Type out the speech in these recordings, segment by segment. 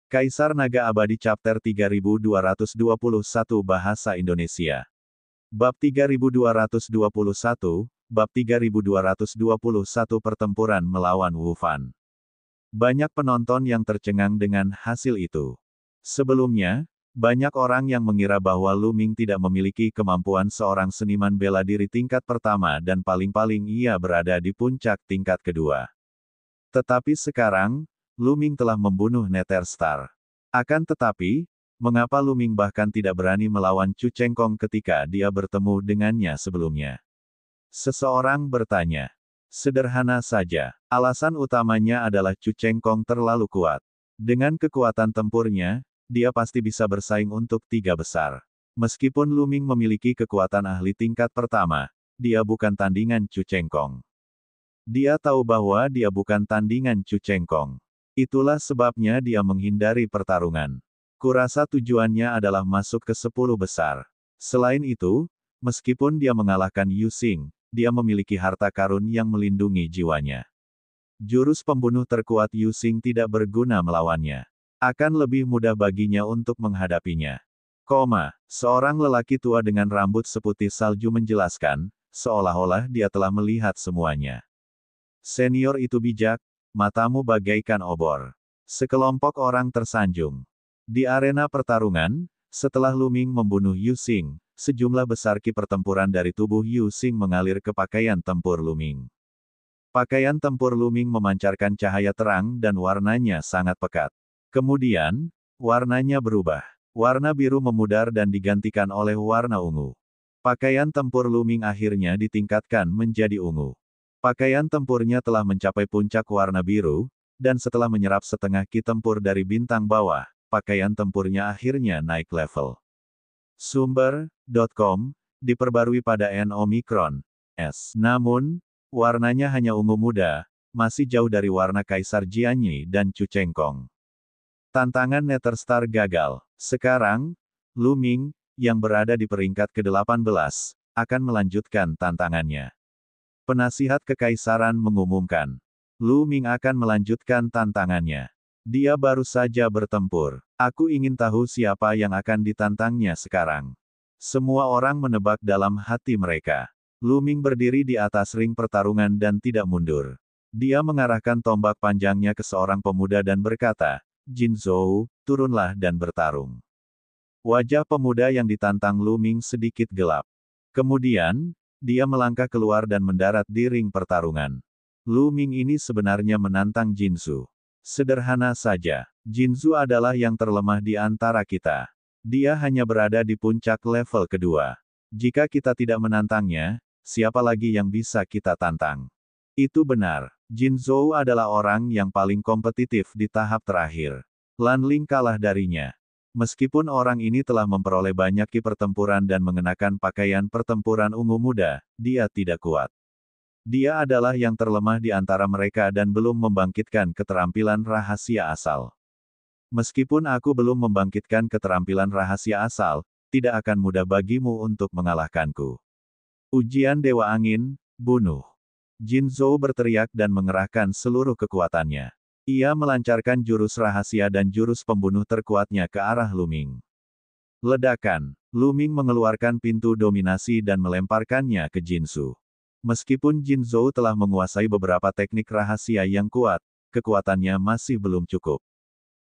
Kaisar Naga Abadi Chapter 3221 Bahasa Indonesia. Bab 3221, Bab 3221 Pertempuran melawan Wu Fan. Banyak penonton yang tercengang dengan hasil itu. Sebelumnya, banyak orang yang mengira bahwa Lu Ming tidak memiliki kemampuan seorang seniman bela diri tingkat pertama dan paling-paling ia berada di puncak tingkat kedua. Tetapi sekarang, Lu Ming telah membunuh Nether Star. Akan tetapi, mengapa Lu Ming bahkan tidak berani melawan Chu Chengkong ketika dia bertemu dengannya sebelumnya? Seseorang bertanya. Sederhana saja, alasan utamanya adalah Chu Chengkong terlalu kuat. Dengan kekuatan tempurnya, dia pasti bisa bersaing untuk tiga besar. Meskipun Lu Ming memiliki kekuatan ahli tingkat pertama, dia bukan tandingan Chu Chengkong. Dia tahu bahwa dia bukan tandingan Chu Chengkong. Itulah sebabnya dia menghindari pertarungan. Kurasa tujuannya adalah masuk ke 10 besar. Selain itu, meskipun dia mengalahkan Yu Xing, dia memiliki harta karun yang melindungi jiwanya. Jurus pembunuh terkuat Yu Xing tidak berguna melawannya. Akan lebih mudah baginya untuk menghadapinya. Seorang lelaki tua dengan rambut seputih salju menjelaskan, seolah-olah dia telah melihat semuanya. Senior itu bijak, matamu bagaikan obor. Sekelompok orang tersanjung. Di arena pertarungan, setelah Lu Ming membunuh Yu Xing, sejumlah besar ki pertempuran dari tubuh Yu Xing mengalir ke pakaian tempur Lu Ming. Pakaian tempur Lu Ming memancarkan cahaya terang dan warnanya sangat pekat. Kemudian, warnanya berubah. Warna biru memudar dan digantikan oleh warna ungu. Pakaian tempur Lu Ming akhirnya ditingkatkan menjadi ungu. Pakaian tempurnya telah mencapai puncak warna biru, dan setelah menyerap setengah ki tempur dari bintang bawah, pakaian tempurnya akhirnya naik level. Sumber.com, diperbarui pada N-Omicron S. Namun, warnanya hanya ungu muda, masih jauh dari warna Kaisar Jianyi dan Chu Chengkong. Tantangan Nether Star gagal. Sekarang, Lu Ming, yang berada di peringkat ke-18, akan melanjutkan tantangannya. Penasihat Kekaisaran mengumumkan, Lu Ming akan melanjutkan tantangannya. Dia baru saja bertempur. Aku ingin tahu siapa yang akan ditantangnya sekarang. Semua orang menebak dalam hati mereka. Lu Ming berdiri di atas ring pertarungan dan tidak mundur. Dia mengarahkan tombak panjangnya ke seorang pemuda dan berkata, Jin Zhou, turunlah dan bertarung. Wajah pemuda yang ditantang Lu Ming sedikit gelap. Kemudian, dia melangkah keluar dan mendarat di ring pertarungan. Lu Ming ini sebenarnya menantang Jinzu. Sederhana saja, Jinzu adalah yang terlemah di antara kita. Dia hanya berada di puncak level kedua. Jika kita tidak menantangnya, siapa lagi yang bisa kita tantang? Itu benar, Jinzhou adalah orang yang paling kompetitif di tahap terakhir. Lan Ling kalah darinya. Meskipun orang ini telah memperoleh banyak ki pertempuran dan mengenakan pakaian pertempuran ungu muda, dia tidak kuat. Dia adalah yang terlemah di antara mereka dan belum membangkitkan keterampilan rahasia asal. Meskipun aku belum membangkitkan keterampilan rahasia asal, tidak akan mudah bagimu untuk mengalahkanku. Ujian Dewa Angin, bunuh. Jin Zhou berteriak dan mengerahkan seluruh kekuatannya. Ia melancarkan jurus rahasia dan jurus pembunuh terkuatnya ke arah Lu Ming. Ledakan. Lu Ming mengeluarkan pintu dominasi dan melemparkannya ke Jinzu. Meskipun Jin Zhou telah menguasai beberapa teknik rahasia yang kuat, kekuatannya masih belum cukup.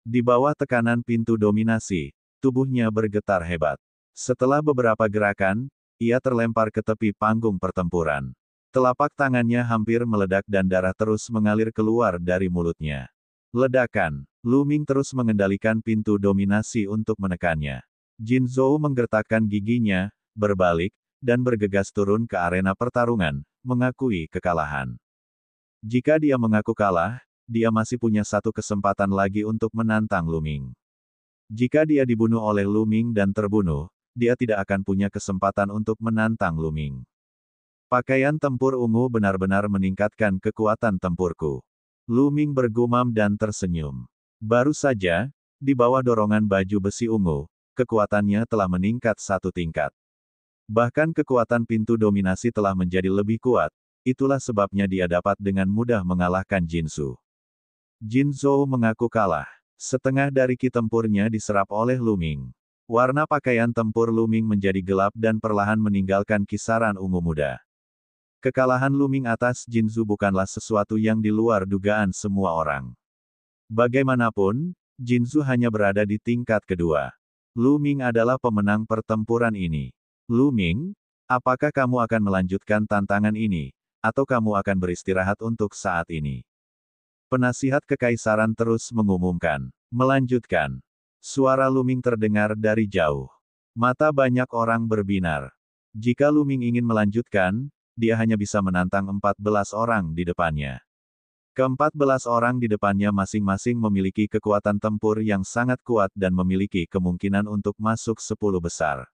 Di bawah tekanan pintu dominasi, tubuhnya bergetar hebat. Setelah beberapa gerakan, ia terlempar ke tepi panggung pertempuran. Telapak tangannya hampir meledak dan darah terus mengalir keluar dari mulutnya. Ledakan. Lu Ming terus mengendalikan pintu dominasi untuk menekannya. Jin Zhou menggertakkan giginya, berbalik, dan bergegas turun ke arena pertarungan, mengakui kekalahan. Jika dia mengaku kalah, dia masih punya satu kesempatan lagi untuk menantang Lu Ming. Jika dia dibunuh oleh Lu Ming dan terbunuh, dia tidak akan punya kesempatan untuk menantang Lu Ming. Pakaian tempur ungu benar-benar meningkatkan kekuatan tempurku. Lu Ming bergumam dan tersenyum. Baru saja, di bawah dorongan baju besi ungu, kekuatannya telah meningkat satu tingkat. Bahkan kekuatan pintu dominasi telah menjadi lebih kuat, itulah sebabnya dia dapat dengan mudah mengalahkan Jinzu. Jin Zhou mengaku kalah. Setengah dari ki tempurnya diserap oleh Luming. Warna pakaian tempur Luming menjadi gelap dan perlahan meninggalkan kisaran ungu muda. Kekalahan Luming atas Jinzu bukanlah sesuatu yang di luar dugaan semua orang. Bagaimanapun, Jinzu hanya berada di tingkat kedua. Luming adalah pemenang pertempuran ini. Luming, apakah kamu akan melanjutkan tantangan ini, atau kamu akan beristirahat untuk saat ini? Penasihat kekaisaran terus mengumumkan. Melanjutkan. Suara Luming terdengar dari jauh. Mata banyak orang berbinar. Jika Luming ingin melanjutkan, dia hanya bisa menantang 14 orang di depannya. Ke-14 orang di depannya masing-masing memiliki kekuatan tempur yang sangat kuat dan memiliki kemungkinan untuk masuk 10 besar.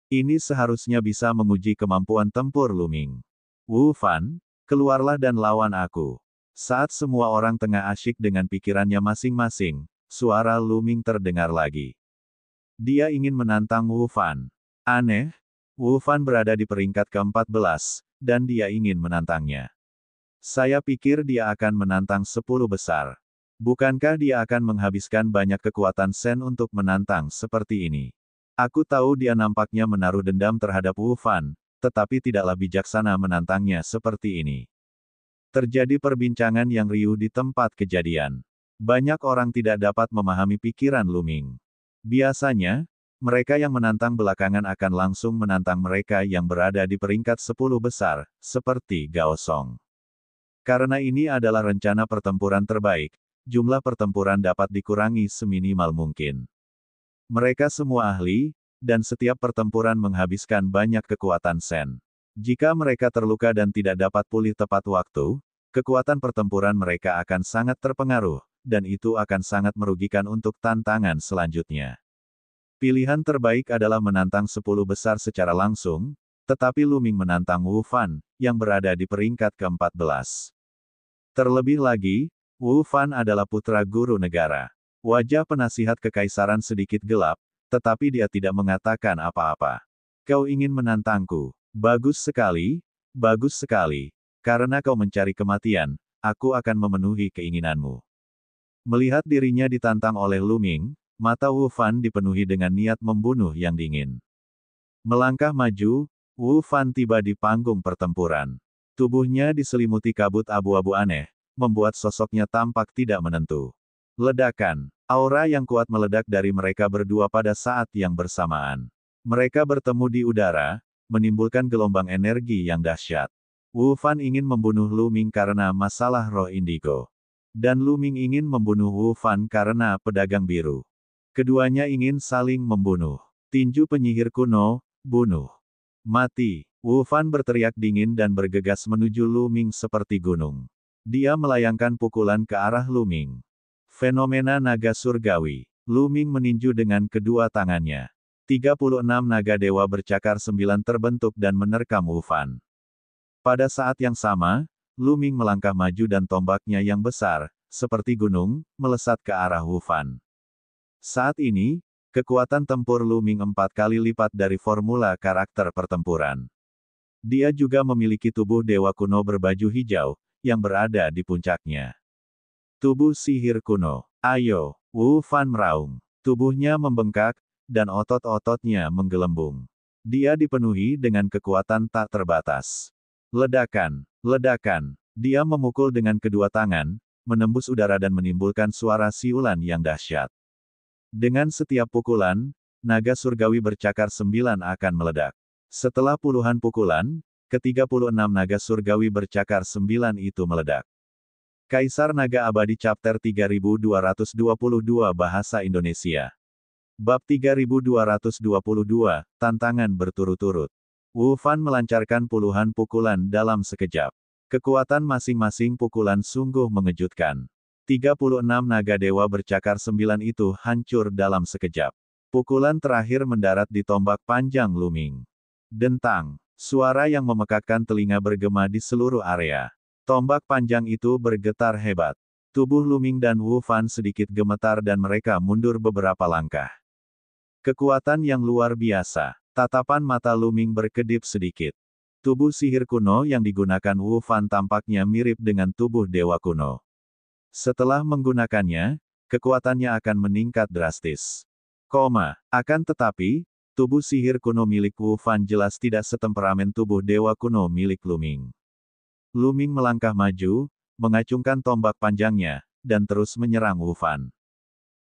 Ini seharusnya bisa menguji kemampuan tempur Luming. Wu Fan, keluarlah dan lawan aku. Saat semua orang tengah asyik dengan pikirannya masing-masing, suara Luming terdengar lagi. Dia ingin menantang Wu Fan. Aneh, Wu Fan berada di peringkat ke-14, dan dia ingin menantangnya. Saya pikir dia akan menantang 10 besar. Bukankah dia akan menghabiskan banyak kekuatan Sen untuk menantang seperti ini? Aku tahu dia nampaknya menaruh dendam terhadap Wu Fan, tetapi tidaklah bijaksana menantangnya seperti ini. Terjadi perbincangan yang riuh di tempat kejadian. Banyak orang tidak dapat memahami pikiran Luming. Biasanya, mereka yang menantang belakangan akan langsung menantang mereka yang berada di peringkat 10 besar, seperti Gao Song. Karena ini adalah rencana pertempuran terbaik, jumlah pertempuran dapat dikurangi seminimal mungkin. Mereka semua ahli, dan setiap pertempuran menghabiskan banyak kekuatan Sen. Jika mereka terluka dan tidak dapat pulih tepat waktu, kekuatan pertempuran mereka akan sangat terpengaruh, dan itu akan sangat merugikan untuk tantangan selanjutnya. Pilihan terbaik adalah menantang 10 besar secara langsung, tetapi Luming menantang Wu Fan, yang berada di peringkat ke-14. Terlebih lagi, Wu Fan adalah putra guru negara. Wajah penasihat kekaisaran sedikit gelap, tetapi dia tidak mengatakan apa-apa. Kau ingin menantangku? Bagus sekali, karena kau mencari kematian, aku akan memenuhi keinginanmu. Melihat dirinya ditantang oleh Luming, mata Wu Fan dipenuhi dengan niat membunuh yang dingin. Melangkah maju, Wu Fan tiba di panggung pertempuran. Tubuhnya diselimuti kabut abu-abu aneh, membuat sosoknya tampak tidak menentu. Ledakan, aura yang kuat meledak dari mereka berdua pada saat yang bersamaan. Mereka bertemu di udara, menimbulkan gelombang energi yang dahsyat. Wu Fan ingin membunuh Luming karena masalah roh indigo. Dan Luming ingin membunuh Wu Fan karena pedagang biru. Keduanya ingin saling membunuh. Tinju penyihir kuno, bunuh. Mati. Wu Fan berteriak dingin dan bergegas menuju Luming seperti gunung. Dia melayangkan pukulan ke arah Luming. Fenomena naga surgawi. Luming meninju dengan kedua tangannya. 36 naga dewa bercakar 9 terbentuk dan menerkam Wu Fan. Pada saat yang sama, Luming melangkah maju dan tombaknya yang besar, seperti gunung, melesat ke arah Wu Fan. Saat ini, kekuatan tempur Luming 4 kali lipat dari formula karakter pertempuran. Dia juga memiliki tubuh dewa kuno berbaju hijau, yang berada di puncaknya. Tubuh sihir kuno. Ayo, Wu Fan meraung. Tubuhnya membengkak, dan otot-ototnya menggelembung. Dia dipenuhi dengan kekuatan tak terbatas. Ledakan, ledakan. Dia memukul dengan kedua tangan, menembus udara dan menimbulkan suara siulan yang dahsyat. Dengan setiap pukulan, naga surgawi bercakar 9 akan meledak. Setelah puluhan pukulan, ke-36 naga surgawi bercakar 9 itu meledak. Kaisar Naga Abadi Chapter 3222 Bahasa Indonesia. Bab 3222, Tantangan berturut-turut. Wu Fan melancarkan puluhan pukulan dalam sekejap. Kekuatan masing-masing pukulan sungguh mengejutkan. 36 naga dewa bercakar 9 itu hancur dalam sekejap. Pukulan terakhir mendarat di tombak panjang Luming. Dentang. Suara yang memekakkan telinga bergema di seluruh area. Tombak panjang itu bergetar hebat. Tubuh Luming dan Wu Fan sedikit gemetar dan mereka mundur beberapa langkah. Kekuatan yang luar biasa. Tatapan mata Luming berkedip sedikit. Tubuh sihir kuno yang digunakan Wu Fan tampaknya mirip dengan tubuh dewa kuno. Setelah menggunakannya, kekuatannya akan meningkat drastis. Akan tetapi, tubuh sihir kuno milik Wu Fan jelas tidak setemperamen tubuh dewa kuno milik Luming. Luming melangkah maju, mengacungkan tombak panjangnya, dan terus menyerang Wu Fan.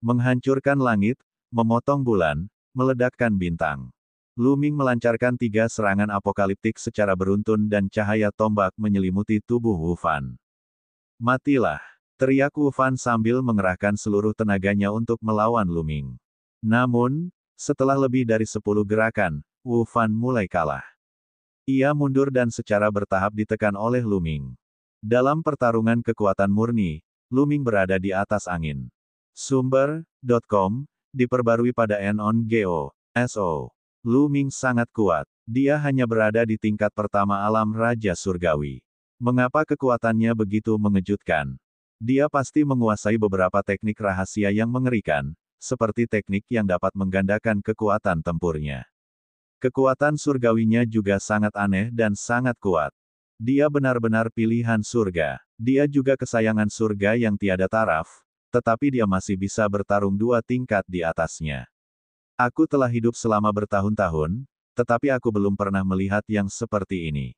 Menghancurkan langit, memotong bulan, meledakkan bintang. Luming melancarkan 3 serangan apokaliptik secara beruntun dan cahaya tombak menyelimuti tubuh Wu Fan. Matilah! Teriak Wu Fan sambil mengerahkan seluruh tenaganya untuk melawan Luming. Namun, setelah lebih dari 10 gerakan, Wu Fan mulai kalah. Ia mundur dan secara bertahap ditekan oleh Luming. Dalam pertarungan kekuatan murni, Luming berada di atas angin. Sumber.com, diperbarui pada NON-GO.SO. Luming sangat kuat. Dia hanya berada di tingkat pertama alam Raja Surgawi. Mengapa kekuatannya begitu mengejutkan? Dia pasti menguasai beberapa teknik rahasia yang mengerikan, seperti teknik yang dapat menggandakan kekuatan tempurnya. Kekuatan surgawinya juga sangat aneh dan sangat kuat. Dia benar-benar pilihan surga. Dia juga kesayangan surga yang tiada taraf, tetapi dia masih bisa bertarung 2 tingkat di atasnya. Aku telah hidup selama bertahun-tahun, tetapi aku belum pernah melihat yang seperti ini.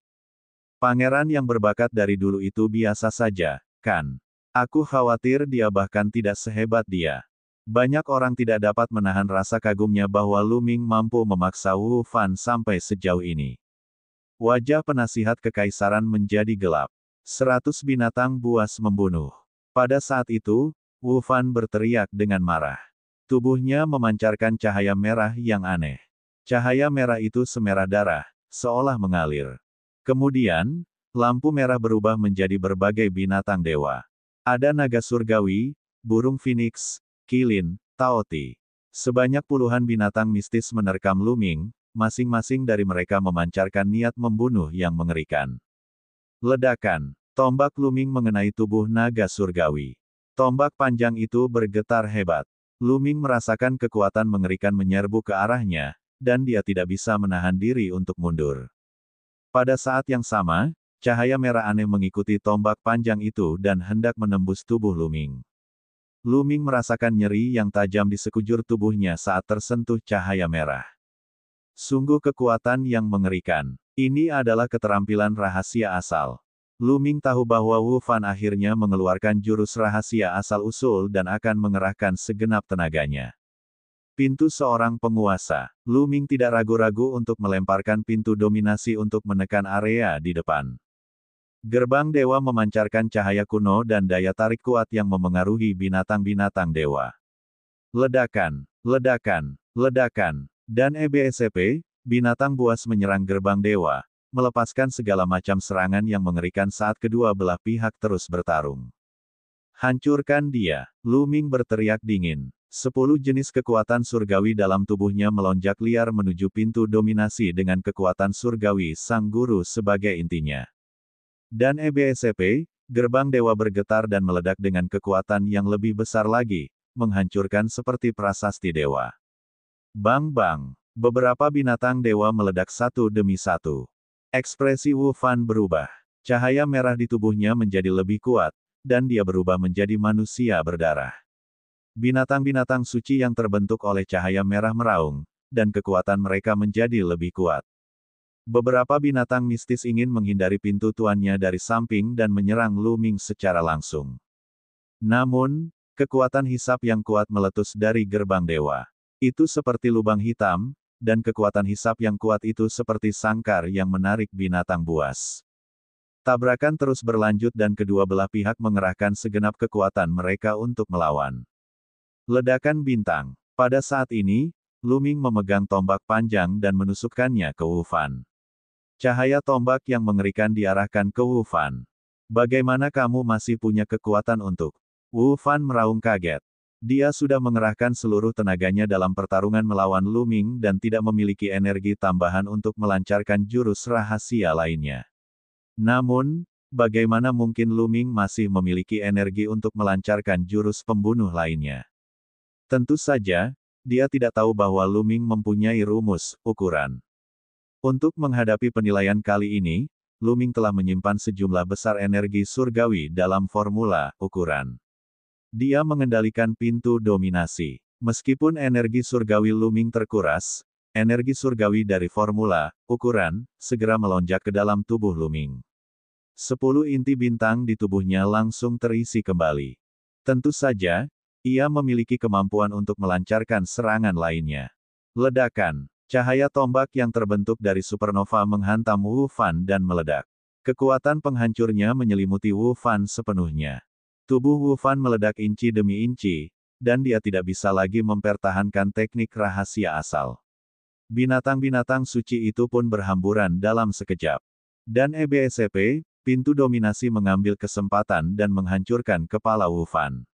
Pangeran yang berbakat dari dulu itu biasa saja, kan? Aku khawatir dia bahkan tidak sehebat dia. Banyak orang tidak dapat menahan rasa kagumnya bahwa Luming mampu memaksa Wu Fan sampai sejauh ini. Wajah penasihat kekaisaran menjadi gelap. 100 binatang buas membunuh. Pada saat itu, Wu Fan berteriak dengan marah. Tubuhnya memancarkan cahaya merah yang aneh. Cahaya merah itu semerah darah, seolah mengalir. Kemudian, lampu merah berubah menjadi berbagai binatang dewa. Ada naga surgawi, burung phoenix, kilin, taoti. Sebanyak puluhan binatang mistis menerkam Luming, masing-masing dari mereka memancarkan niat membunuh yang mengerikan. Ledakan. Tombak Luming mengenai tubuh naga surgawi. Tombak panjang itu bergetar hebat. Luming merasakan kekuatan mengerikan menyerbu ke arahnya, dan dia tidak bisa menahan diri untuk mundur. Pada saat yang sama, cahaya merah aneh mengikuti tombak panjang itu dan hendak menembus tubuh Luming. Luming merasakan nyeri yang tajam di sekujur tubuhnya saat tersentuh cahaya merah. Sungguh kekuatan yang mengerikan. Ini adalah keterampilan rahasia asal. Luming tahu bahwa Wu Fan akhirnya mengeluarkan jurus rahasia asal-usul dan akan mengerahkan segenap tenaganya. Pintu seorang penguasa. Luming tidak ragu-ragu untuk melemparkan pintu dominasi untuk menekan area di depan. Gerbang dewa memancarkan cahaya kuno dan daya tarik kuat yang memengaruhi binatang-binatang dewa. Ledakan, ledakan, ledakan, dan EBSP, binatang buas menyerang gerbang dewa, melepaskan segala macam serangan yang mengerikan saat kedua belah pihak terus bertarung. Hancurkan dia, Luming berteriak dingin. 10 jenis kekuatan surgawi dalam tubuhnya melonjak liar menuju pintu dominasi dengan kekuatan surgawi sang guru sebagai intinya. Dan EBSP, gerbang dewa bergetar dan meledak dengan kekuatan yang lebih besar lagi, menghancurkan seperti prasasti dewa. Bang-bang, beberapa binatang dewa meledak satu demi satu. Ekspresi Wu Fan berubah. Cahaya merah di tubuhnya menjadi lebih kuat, dan dia berubah menjadi manusia berdarah. Binatang-binatang suci yang terbentuk oleh cahaya merah meraung, dan kekuatan mereka menjadi lebih kuat. Beberapa binatang mistis ingin menghindari pintu tuannya dari samping dan menyerang Luming secara langsung. Namun, kekuatan hisap yang kuat meletus dari gerbang dewa. Itu seperti lubang hitam, dan kekuatan hisap yang kuat itu seperti sangkar yang menarik binatang buas. Tabrakan terus berlanjut dan kedua belah pihak mengerahkan segenap kekuatan mereka untuk melawan. Ledakan bintang. Pada saat ini, Luming memegang tombak panjang dan menusukkannya ke Wu Fan. Cahaya tombak yang mengerikan diarahkan ke Wu Fan. Bagaimana kamu masih punya kekuatan untuk? Wu Fan meraung kaget. Dia sudah mengerahkan seluruh tenaganya dalam pertarungan melawan Luming dan tidak memiliki energi tambahan untuk melancarkan jurus rahasia lainnya. Namun, bagaimana mungkin Luming masih memiliki energi untuk melancarkan jurus pembunuh lainnya? Tentu saja, dia tidak tahu bahwa Luming mempunyai rumus ukuran. Untuk menghadapi penilaian kali ini, Luming telah menyimpan sejumlah besar energi surgawi dalam formula ukuran. Dia mengendalikan pintu dominasi. Meskipun energi surgawi Luming terkuras, energi surgawi dari formula, ukuran, segera melonjak ke dalam tubuh Luming. 10 inti bintang di tubuhnya langsung terisi kembali. Tentu saja, ia memiliki kemampuan untuk melancarkan serangan lainnya. Ledakan. Cahaya tombak yang terbentuk dari supernova menghantam Wu Fan dan meledak. Kekuatan penghancurnya menyelimuti Wu Fan sepenuhnya. Tubuh Wu Fan meledak inci demi inci, dan dia tidak bisa lagi mempertahankan teknik rahasia asal. Binatang-binatang suci itu pun berhamburan dalam sekejap. Dan EBSCP, pintu dominasi mengambil kesempatan dan menghancurkan kepala Wu Fan.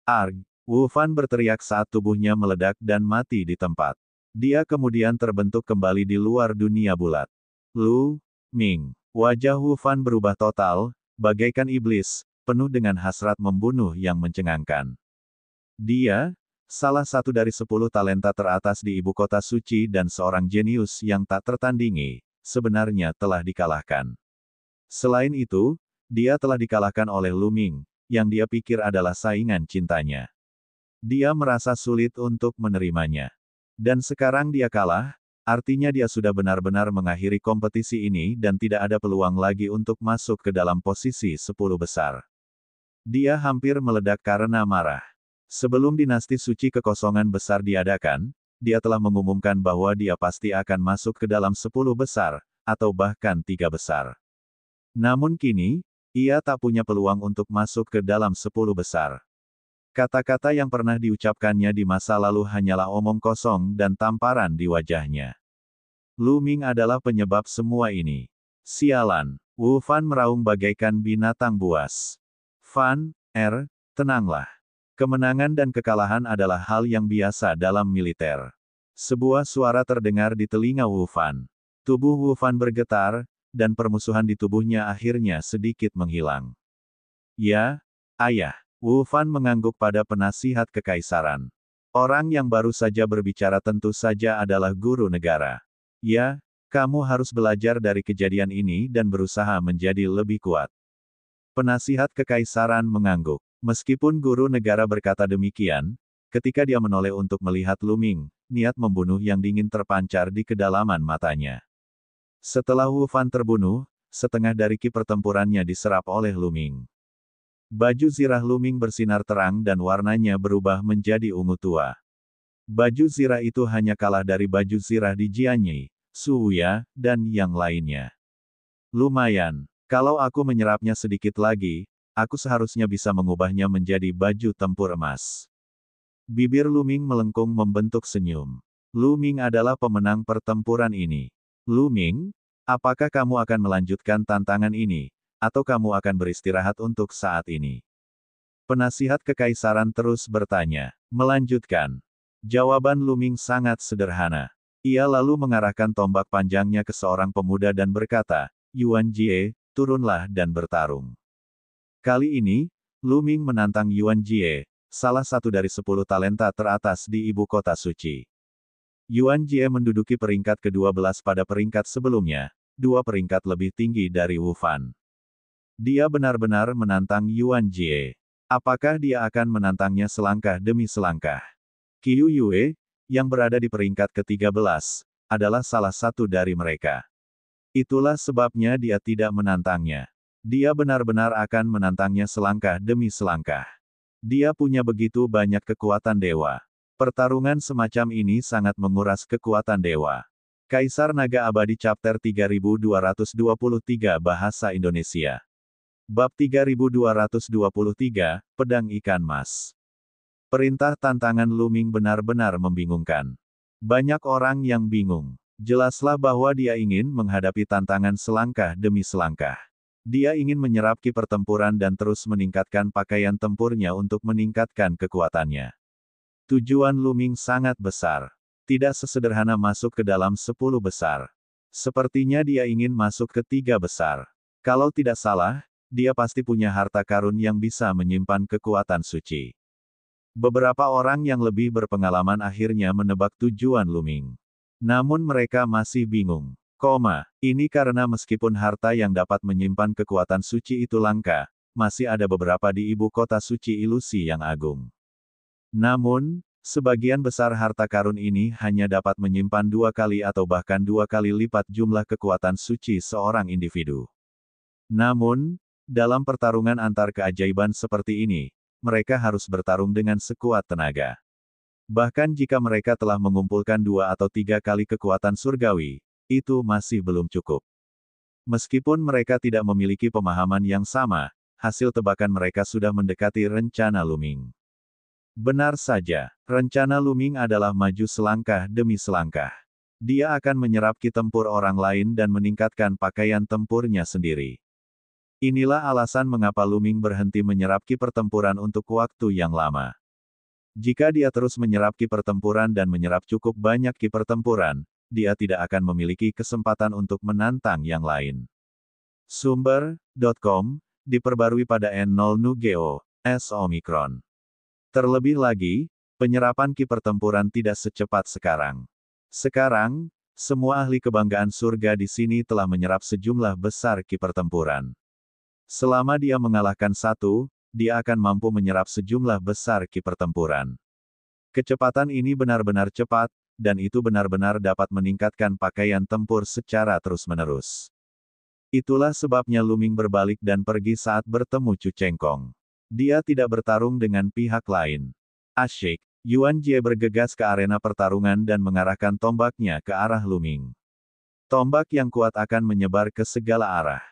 Arg! Wu Fan berteriak saat tubuhnya meledak dan mati di tempat. Dia kemudian terbentuk kembali di luar dunia bulat. Lu Ming. Wajah Wu Fan berubah total, bagaikan iblis, penuh dengan hasrat membunuh yang mencengangkan. Dia, salah satu dari 10 talenta teratas di ibu kota suci dan seorang jenius yang tak tertandingi, sebenarnya telah dikalahkan. Selain itu, dia telah dikalahkan oleh Lu Ming, yang dia pikir adalah saingan cintanya. Dia merasa sulit untuk menerimanya. Dan sekarang dia kalah, artinya dia sudah benar-benar mengakhiri kompetisi ini dan tidak ada peluang lagi untuk masuk ke dalam posisi 10 besar. Dia hampir meledak karena marah. Sebelum dinasti suci kekosongan besar diadakan, dia telah mengumumkan bahwa dia pasti akan masuk ke dalam 10 besar, atau bahkan 3 besar. Namun kini, ia tak punya peluang untuk masuk ke dalam 10 besar. Kata-kata yang pernah diucapkannya di masa lalu hanyalah omong kosong dan tamparan di wajahnya. Lu Ming adalah penyebab semua ini. Sialan, Wu Fan meraung bagaikan binatang buas. Fan, tenanglah. Kemenangan dan kekalahan adalah hal yang biasa dalam militer. Sebuah suara terdengar di telinga Wu Fan. Tubuh Wu Fan bergetar, dan permusuhan di tubuhnya akhirnya sedikit menghilang. Ya, ayah. Wu Fan mengangguk pada penasihat kekaisaran. Orang yang baru saja berbicara tentu saja adalah guru negara. Ya, kamu harus belajar dari kejadian ini dan berusaha menjadi lebih kuat. Penasihat kekaisaran mengangguk. Meskipun guru negara berkata demikian, ketika dia menoleh untuk melihat Lu Ming, niat membunuh yang dingin terpancar di kedalaman matanya. Setelah Wu Fan terbunuh, setengah dari ki pertempurannya diserap oleh Lu Ming. Baju zirah Lu Ming bersinar terang dan warnanya berubah menjadi ungu tua. Baju zirah itu hanya kalah dari baju zirah di Jianyi, Suya, dan yang lainnya. Lumayan, kalau aku menyerapnya sedikit lagi, aku seharusnya bisa mengubahnya menjadi baju tempur emas. Bibir Lu Ming melengkung membentuk senyum. Lu Ming adalah pemenang pertempuran ini. Lu Ming, apakah kamu akan melanjutkan tantangan ini? Atau kamu akan beristirahat untuk saat ini? Penasihat kekaisaran terus bertanya. Melanjutkan. Jawaban Lu Ming sangat sederhana. Ia lalu mengarahkan tombak panjangnya ke seorang pemuda dan berkata, Yuan Jie, turunlah dan bertarung. Kali ini, Lu Ming menantang Yuan Jie, salah satu dari 10 talenta teratas di ibu kota suci. Yuan Jie menduduki peringkat ke-12 pada peringkat sebelumnya, 2 peringkat lebih tinggi dari Wu Fan. Dia benar-benar menantang Yuan Jie. Apakah dia akan menantangnya selangkah demi selangkah? Qiu Yue, yang berada di peringkat ke-13, adalah salah satu dari mereka. Itulah sebabnya dia tidak menantangnya. Dia benar-benar akan menantangnya selangkah demi selangkah. Dia punya begitu banyak kekuatan dewa. Pertarungan semacam ini sangat menguras kekuatan dewa. Kaisar Naga Abadi Chapter 3223 Bahasa Indonesia. Bab 3223, Pedang Ikan Mas. Perintah tantangan Lu Ming benar-benar membingungkan. Banyak orang yang bingung. Jelaslah bahwa dia ingin menghadapi tantangan selangkah demi selangkah. Dia ingin menyerap ki pertempuran dan terus meningkatkan pakaian tempurnya untuk meningkatkan kekuatannya. Tujuan Lu Ming sangat besar. Tidak sesederhana masuk ke dalam 10 besar. Sepertinya dia ingin masuk ke 3 besar. Kalau tidak salah, dia pasti punya harta karun yang bisa menyimpan kekuatan suci. Beberapa orang yang lebih berpengalaman akhirnya menebak tujuan Lu Ming. Namun mereka masih bingung. Ini karena meskipun harta yang dapat menyimpan kekuatan suci itu langka, masih ada beberapa di ibu kota suci ilusi yang agung. Namun, sebagian besar harta karun ini hanya dapat menyimpan 2 kali atau bahkan 2 kali lipat jumlah kekuatan suci seorang individu. Namun, dalam pertarungan antar keajaiban seperti ini, mereka harus bertarung dengan sekuat tenaga. Bahkan jika mereka telah mengumpulkan 2 atau 3 kali kekuatan surgawi, itu masih belum cukup. Meskipun mereka tidak memiliki pemahaman yang sama, hasil tebakan mereka sudah mendekati rencana Luming. Benar saja, rencana Luming adalah maju selangkah demi selangkah. Dia akan menyerap ki tempur orang lain dan meningkatkan pakaian tempurnya sendiri. Inilah alasan mengapa Luming berhenti menyerap ki pertempuran untuk waktu yang lama. Jika dia terus menyerap ki pertempuran dan menyerap cukup banyak ki pertempuran, dia tidak akan memiliki kesempatan untuk menantang yang lain. Sumber.com, diperbarui pada N0 Nugeo, S Omicron. Terlebih lagi, penyerapan ki pertempuran tidak secepat sekarang. Sekarang, semua ahli kebanggaan surga di sini telah menyerap sejumlah besar ki pertempuran. Selama dia mengalahkan satu, dia akan mampu menyerap sejumlah besar ki pertempuran. Kecepatan ini benar-benar cepat, dan itu benar-benar dapat meningkatkan pakaian tempur secara terus-menerus. Itulah sebabnya Luming berbalik dan pergi saat bertemu Chu Chengkong. Dia tidak bertarung dengan pihak lain. Asyik, Yuan Jie bergegas ke arena pertarungan dan mengarahkan tombaknya ke arah Luming. Tombak yang kuat akan menyebar ke segala arah.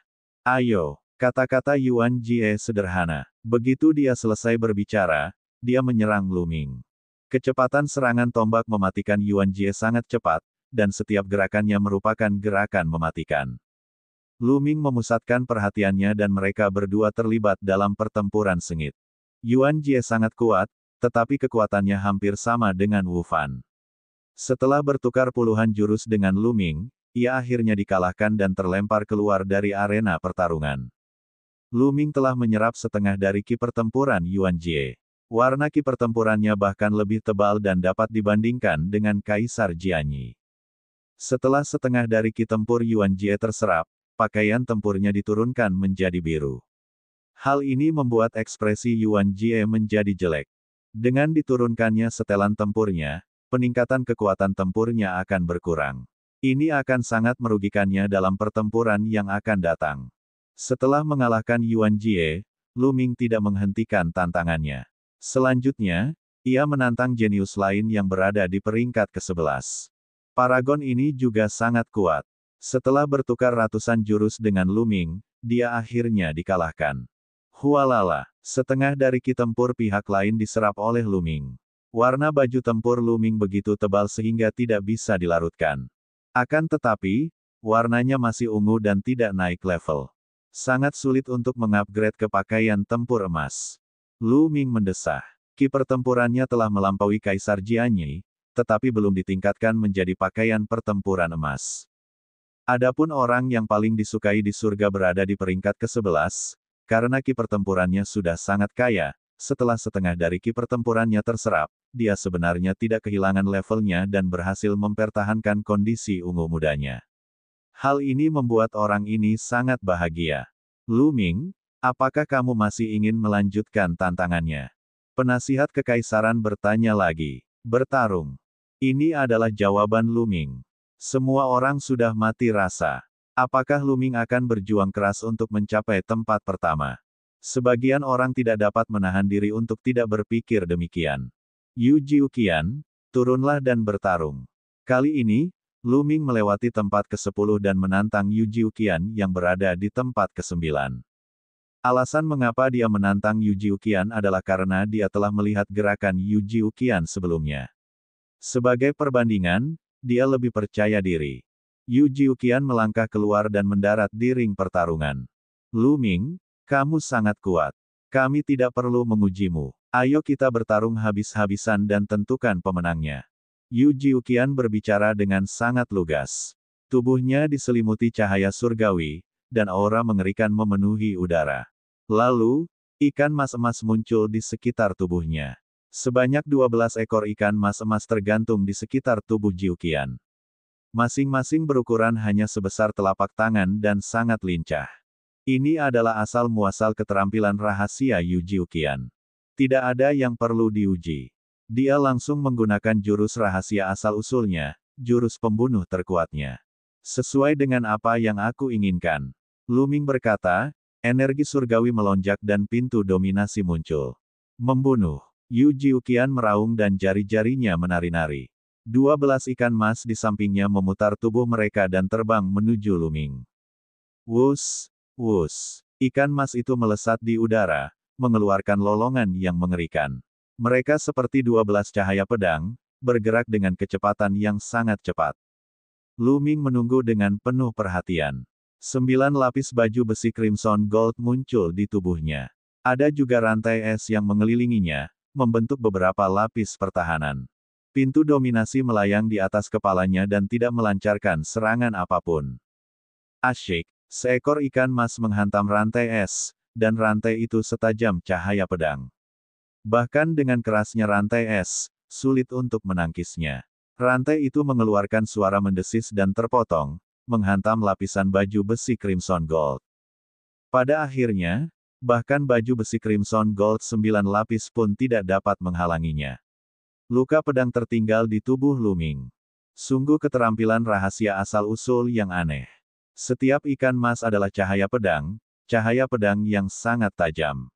Ayo, kata-kata Yuan Jie sederhana. Begitu dia selesai berbicara, dia menyerang Luming. Kecepatan serangan tombak mematikan Yuan Jie sangat cepat, dan setiap gerakannya merupakan gerakan mematikan. Luming memusatkan perhatiannya dan mereka berdua terlibat dalam pertempuran sengit. Yuan Jie sangat kuat, tetapi kekuatannya hampir sama dengan Wu Fan. Setelah bertukar puluhan jurus dengan Luming, ia akhirnya dikalahkan dan terlempar keluar dari arena pertarungan. Luming telah menyerap setengah dari ki pertempuran Yuan Jie. Warna ki pertempurannya bahkan lebih tebal dan dapat dibandingkan dengan Kaisar Jianyi. Setelah setengah dari ki tempur Yuan Jie terserap, pakaian tempurnya diturunkan menjadi biru. Hal ini membuat ekspresi Yuan Jie menjadi jelek. Dengan diturunkannya setelan tempurnya, peningkatan kekuatan tempurnya akan berkurang. Ini akan sangat merugikannya dalam pertempuran yang akan datang. Setelah mengalahkan Yuan Jie, Luming tidak menghentikan tantangannya. Selanjutnya, ia menantang jenius lain yang berada di peringkat ke-11. Paragon ini juga sangat kuat. Setelah bertukar ratusan jurus dengan Luming, dia akhirnya dikalahkan. Hualala, setengah dari ki tempur pihak lain diserap oleh Luming. Warna baju tempur Luming begitu tebal sehingga tidak bisa dilarutkan. Akan tetapi, warnanya masih ungu dan tidak naik level. Sangat sulit untuk mengupgrade ke pakaian tempur emas. Luming mendesah. Ki pertempurannya telah melampaui Kaisar Jianyi, tetapi belum ditingkatkan menjadi pakaian pertempuran emas. Adapun orang yang paling disukai di surga berada di peringkat ke-11, karena ki pertempurannya sudah sangat kaya. Setelah setengah dari ki pertempurannya terserap, dia sebenarnya tidak kehilangan levelnya dan berhasil mempertahankan kondisi ungu mudanya. Hal ini membuat orang ini sangat bahagia. Luming, apakah kamu masih ingin melanjutkan tantangannya? Penasihat kekaisaran bertanya lagi. Bertarung. Ini adalah jawaban Luming. Semua orang sudah mati rasa. Apakah Luming akan berjuang keras untuk mencapai tempat pertama? Sebagian orang tidak dapat menahan diri untuk tidak berpikir demikian. Yu Jiuqian, turunlah dan bertarung. Kali ini, Luming melewati tempat ke-10 dan menantang Yu Jiuqian yang berada di tempat ke-9. Alasan mengapa dia menantang Yu Jiuqian adalah karena dia telah melihat gerakan Yu Jiuqian sebelumnya. Sebagai perbandingan, dia lebih percaya diri. Yu Jiuqian melangkah keluar dan mendarat di ring pertarungan. Luming, kamu sangat kuat. Kami tidak perlu mengujimu. Ayo kita bertarung habis-habisan dan tentukan pemenangnya. Yu Jiuqian berbicara dengan sangat lugas. Tubuhnya diselimuti cahaya surgawi, dan aura mengerikan memenuhi udara. Lalu, ikan mas emas muncul di sekitar tubuhnya. Sebanyak 12 ekor ikan mas emas tergantung di sekitar tubuh Jiuqian. Masing-masing berukuran hanya sebesar telapak tangan dan sangat lincah. Ini adalah asal-muasal keterampilan rahasia Yu Jiuqian. Tidak ada yang perlu diuji. Dia langsung menggunakan jurus rahasia asal-usulnya, jurus pembunuh terkuatnya. Sesuai dengan apa yang aku inginkan. Lu Ming berkata, energi surgawi melonjak dan pintu dominasi muncul. Membunuh. Yu Jiuqian meraung dan jari-jarinya menari-nari. 12 ikan mas di sampingnya memutar tubuh mereka dan terbang menuju Lu Ming. Wus, wus. Ikan mas itu melesat di udara, mengeluarkan lolongan yang mengerikan. Mereka seperti 12 cahaya pedang, bergerak dengan kecepatan yang sangat cepat. Lu Ming menunggu dengan penuh perhatian. 9 lapis baju besi Crimson Gold muncul di tubuhnya. Ada juga rantai es yang mengelilinginya, membentuk beberapa lapis pertahanan. Pintu dominasi melayang di atas kepalanya dan tidak melancarkan serangan apapun. Asyik, seekor ikan mas menghantam rantai es, dan rantai itu setajam cahaya pedang. Bahkan dengan kerasnya rantai es, sulit untuk menangkisnya. Rantai itu mengeluarkan suara mendesis dan terpotong, menghantam lapisan baju besi Crimson Gold. Pada akhirnya, bahkan baju besi Crimson Gold 9 lapis pun tidak dapat menghalanginya. Luka pedang tertinggal di tubuh Lu Ming. Sungguh keterampilan rahasia asal-usul yang aneh. Setiap ikan mas adalah cahaya pedang yang sangat tajam.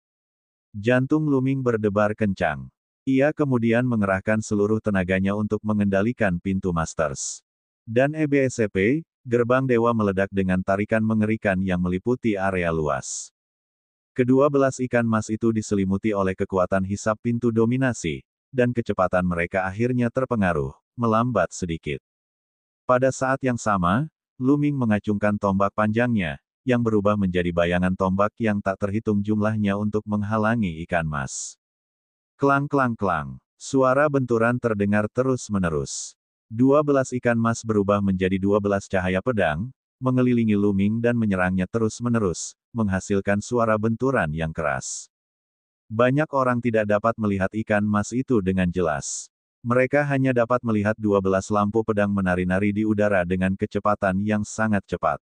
Jantung Lu Ming berdebar kencang. Ia kemudian mengerahkan seluruh tenaganya untuk mengendalikan pintu Masters. Dan EBSCP, gerbang dewa meledak dengan tarikan mengerikan yang meliputi area luas. Kedua belas ikan mas itu diselimuti oleh kekuatan hisap pintu dominasi, dan kecepatan mereka akhirnya terpengaruh, melambat sedikit. Pada saat yang sama, Lu Ming mengacungkan tombak panjangnya, yang berubah menjadi bayangan tombak yang tak terhitung jumlahnya untuk menghalangi ikan mas. Klang klang klang. Suara benturan terdengar terus-menerus. 12 ikan mas berubah menjadi 12 cahaya pedang, mengelilingi Lu Ming dan menyerangnya terus-menerus, menghasilkan suara benturan yang keras. Banyak orang tidak dapat melihat ikan mas itu dengan jelas. Mereka hanya dapat melihat 12 lampu pedang menari-nari di udara dengan kecepatan yang sangat cepat.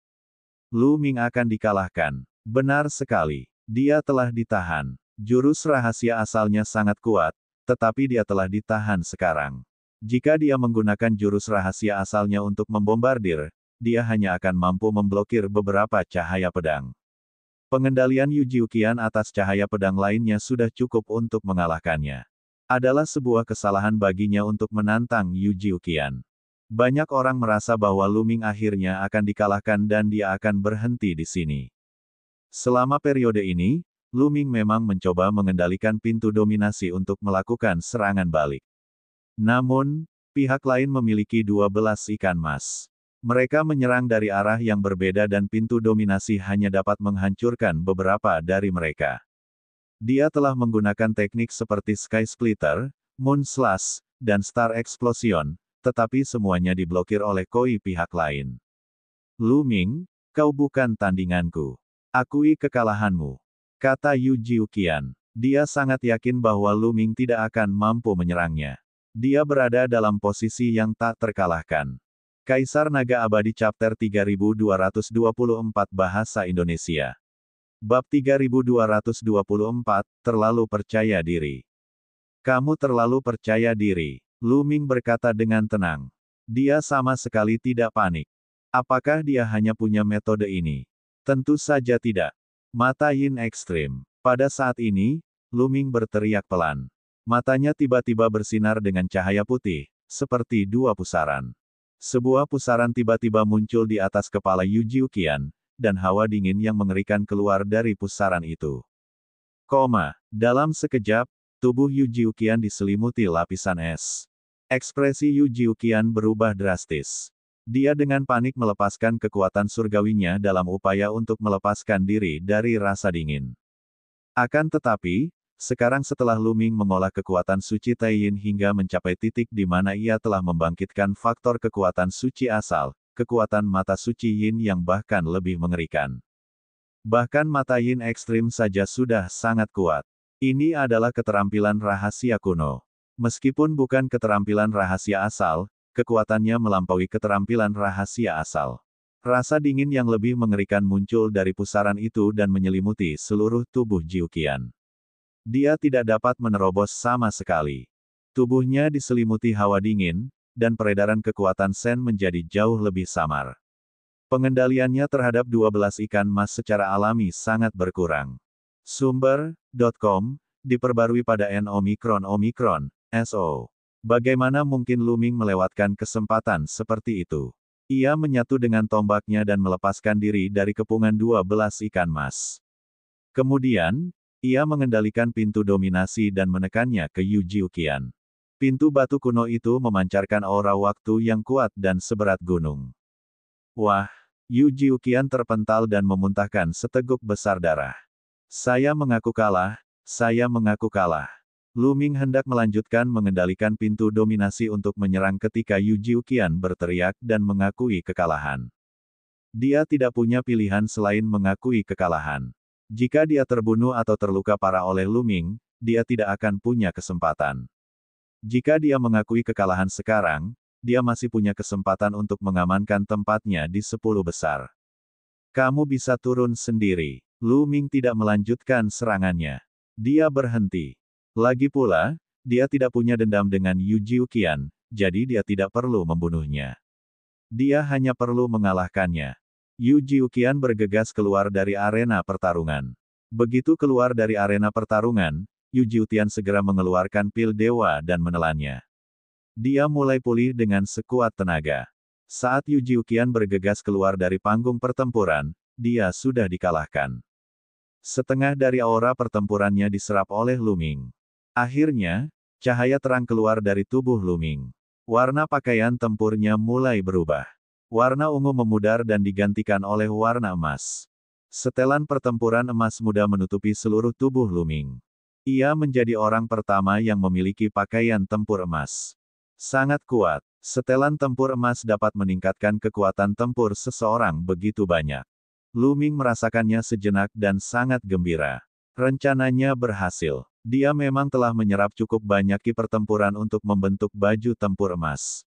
Lu Ming akan dikalahkan. Benar sekali. Dia telah ditahan. Jurus rahasia asalnya sangat kuat, tetapi dia telah ditahan sekarang. Jika dia menggunakan jurus rahasia asalnya untuk membombardir, dia hanya akan mampu memblokir beberapa cahaya pedang. Pengendalian Yu Jiuqian atas cahaya pedang lainnya sudah cukup untuk mengalahkannya. Adalah sebuah kesalahan baginya untuk menantang Yu Jiuqian. Banyak orang merasa bahwa Lu Ming akhirnya akan dikalahkan dan dia akan berhenti di sini. Selama periode ini, Lu Ming memang mencoba mengendalikan pintu dominasi untuk melakukan serangan balik. Namun, pihak lain memiliki 12 ikan mas. Mereka menyerang dari arah yang berbeda dan pintu dominasi hanya dapat menghancurkan beberapa dari mereka. Dia telah menggunakan teknik seperti Sky Splitter, Moon Slash, dan Star Explosion, tetapi semuanya diblokir oleh koi pihak lain. Lu Ming, kau bukan tandinganku. Akui kekalahanmu, kata Yu Jiuqian. Dia sangat yakin bahwa Lu Ming tidak akan mampu menyerangnya. Dia berada dalam posisi yang tak terkalahkan. Kaisar Naga Abadi Chapter 3224 Bahasa Indonesia. Bab 3224, Terlalu Percaya Diri. Kamu terlalu percaya diri, Lu Ming berkata dengan tenang. Dia sama sekali tidak panik. Apakah dia hanya punya metode ini? Tentu saja tidak. Mata Yin ekstrim. Pada saat ini, Lu Ming berteriak pelan. Matanya tiba-tiba bersinar dengan cahaya putih, seperti dua pusaran. Sebuah pusaran tiba-tiba muncul di atas kepala Yu Jiuqian, dan hawa dingin yang mengerikan keluar dari pusaran itu. Dalam sekejap, tubuh Yu Jiuqian diselimuti lapisan es. Ekspresi Yu Jiuqian berubah drastis. Dia dengan panik melepaskan kekuatan surgawinya dalam upaya untuk melepaskan diri dari rasa dingin. Akan tetapi, sekarang setelah Lu Ming mengolah kekuatan suci Taiyin hingga mencapai titik di mana ia telah membangkitkan faktor kekuatan suci asal, kekuatan mata suci Yin yang bahkan lebih mengerikan. Bahkan mata Yin ekstrim saja sudah sangat kuat. Ini adalah keterampilan rahasia kuno. Meskipun bukan keterampilan rahasia asal, kekuatannya melampaui keterampilan rahasia asal. Rasa dingin yang lebih mengerikan muncul dari pusaran itu dan menyelimuti seluruh tubuh Jiu Qian. Dia tidak dapat menerobos sama sekali. Tubuhnya diselimuti hawa dingin, dan peredaran kekuatan Sen menjadi jauh lebih samar. Pengendaliannya terhadap 12 ikan mas secara alami sangat berkurang. Sumber.com, diperbarui pada N Omicron SO. Bagaimana mungkin Lu Ming melewatkan kesempatan seperti itu? Ia menyatu dengan tombaknya dan melepaskan diri dari kepungan 12 ikan mas. Kemudian, ia mengendalikan pintu dominasi dan menekannya ke Yu Jiu Qian. Pintu batu kuno itu memancarkan aura waktu yang kuat dan seberat gunung. Wah, Yu Jiu Qian terpental dan memuntahkan seteguk besar darah. Saya mengaku kalah, saya mengaku kalah. Lu Ming hendak melanjutkan mengendalikan pintu dominasi untuk menyerang ketika Yu Jiu Qian berteriak dan mengakui kekalahan. Dia tidak punya pilihan selain mengakui kekalahan. Jika dia terbunuh atau terluka parah oleh Lu Ming, dia tidak akan punya kesempatan. Jika dia mengakui kekalahan sekarang, dia masih punya kesempatan untuk mengamankan tempatnya di 10 besar. Kamu bisa turun sendiri. Lu Ming tidak melanjutkan serangannya. Dia berhenti. Lagi pula, dia tidak punya dendam dengan Yu Jiu Qian, jadi dia tidak perlu membunuhnya. Dia hanya perlu mengalahkannya. Yu Jiu Qian bergegas keluar dari arena pertarungan. Begitu keluar dari arena pertarungan, Yu Jiu Qian segera mengeluarkan pil dewa dan menelannya. Dia mulai pulih dengan sekuat tenaga. Saat Yu Jiu Qian bergegas keluar dari panggung pertempuran, dia sudah dikalahkan. Setengah dari aura pertempurannya diserap oleh Lu Ming. Akhirnya, cahaya terang keluar dari tubuh Lu Ming. Warna pakaian tempurnya mulai berubah. Warna ungu memudar dan digantikan oleh warna emas. Setelan pertempuran emas muda menutupi seluruh tubuh Lu Ming. Ia menjadi orang pertama yang memiliki pakaian tempur emas. Sangat kuat. Setelan tempur emas dapat meningkatkan kekuatan tempur seseorang begitu banyak. Lu Ming merasakannya sejenak dan sangat gembira. Rencananya berhasil. Dia memang telah menyerap cukup banyak ki pertempuran untuk membentuk baju tempur emas.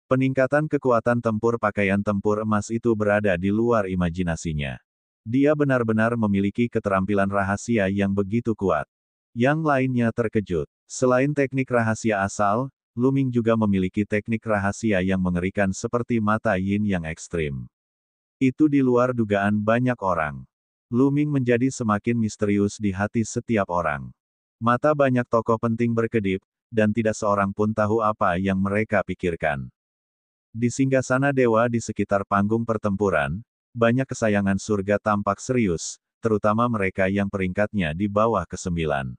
Peningkatan kekuatan tempur pakaian tempur emas itu berada di luar imajinasinya. Dia benar-benar memiliki keterampilan rahasia yang begitu kuat. Yang lainnya terkejut. Selain teknik rahasia asal, Lu Ming juga memiliki teknik rahasia yang mengerikan seperti mata yin yang ekstrim. Itu di luar dugaan banyak orang. Lu Ming menjadi semakin misterius di hati setiap orang. Mata banyak tokoh penting berkedip, dan tidak seorang pun tahu apa yang mereka pikirkan. Di singgasana dewa di sekitar panggung pertempuran, banyak kesayangan surga tampak serius, terutama mereka yang peringkatnya di bawah ke-9.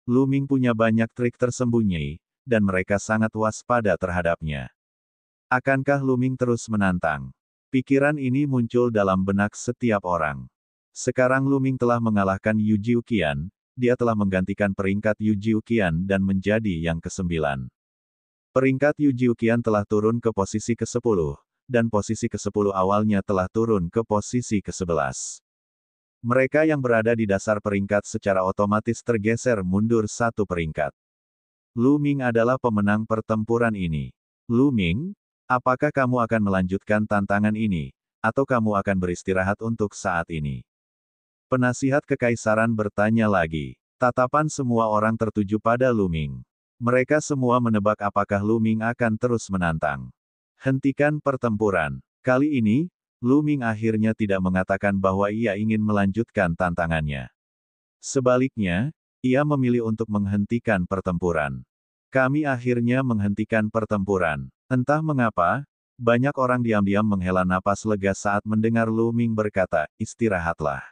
Lu Ming punya banyak trik tersembunyi, dan mereka sangat waspada terhadapnya. Akankah Lu Ming terus menantang? Pikiran ini muncul dalam benak setiap orang. Sekarang Lu Ming telah mengalahkan Yu Jiu Qian, dia telah menggantikan peringkat Yu Jiu Qian dan menjadi yang ke-9. Peringkat Yu Jiu Qian telah turun ke posisi ke-10, dan posisi ke-10 awalnya telah turun ke posisi ke-11. Mereka yang berada di dasar peringkat secara otomatis tergeser mundur satu peringkat. Lu Ming adalah pemenang pertempuran ini. Lu Ming, apakah kamu akan melanjutkan tantangan ini, atau kamu akan beristirahat untuk saat ini? Penasihat kekaisaran bertanya lagi. Tatapan semua orang tertuju pada Lu Ming. Mereka semua menebak apakah Lu Ming akan terus menantang. Hentikan pertempuran. Kali ini, Lu Ming akhirnya tidak mengatakan bahwa ia ingin melanjutkan tantangannya. Sebaliknya, ia memilih untuk menghentikan pertempuran. Kami akhirnya menghentikan pertempuran. Entah mengapa, banyak orang diam-diam menghela napas lega saat mendengar Lu Ming berkata, istirahatlah.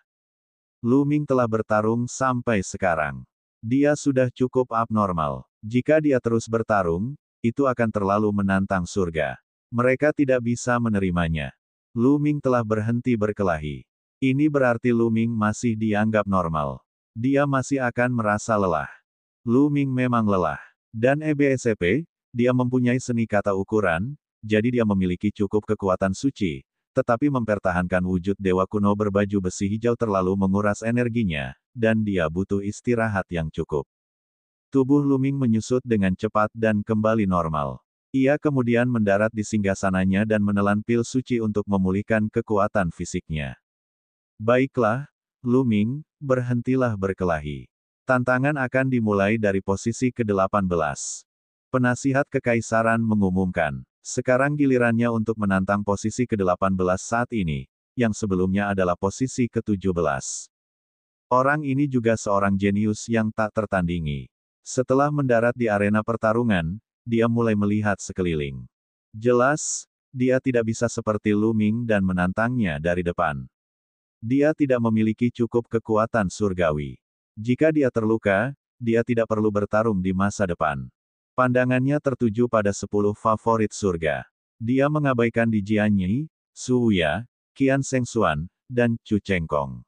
Lu Ming telah bertarung sampai sekarang. Dia sudah cukup abnormal. Jika dia terus bertarung, itu akan terlalu menantang surga. Mereka tidak bisa menerimanya. Lu Ming telah berhenti berkelahi. Ini berarti Lu Ming masih dianggap normal. Dia masih akan merasa lelah. Lu Ming memang lelah. Dan EBSCP, dia mempunyai seni kata ukuran, jadi dia memiliki cukup kekuatan suci. Tetapi mempertahankan wujud dewa kuno berbaju besi hijau terlalu menguras energinya, dan dia butuh istirahat yang cukup. Tubuh Lu Ming menyusut dengan cepat dan kembali normal. Ia kemudian mendarat di singgasananya dan menelan pil suci untuk memulihkan kekuatan fisiknya. Baiklah, Lu Ming, berhentilah berkelahi. Tantangan akan dimulai dari posisi ke-18. Penasihat Kekaisaran mengumumkan, sekarang gilirannya untuk menantang posisi ke-18 saat ini, yang sebelumnya adalah posisi ke-17. Orang ini juga seorang jenius yang tak tertandingi. Setelah mendarat di arena pertarungan, dia mulai melihat sekeliling. Jelas, dia tidak bisa seperti Lu Ming dan menantangnya dari depan. Dia tidak memiliki cukup kekuatan surgawi. Jika dia terluka, dia tidak perlu bertarung di masa depan. Pandangannya tertuju pada 10 favorit surga. Dia mengabaikan Di Jianyi, Su Wuya, Qian Shengxuan, dan Chu Chengkong.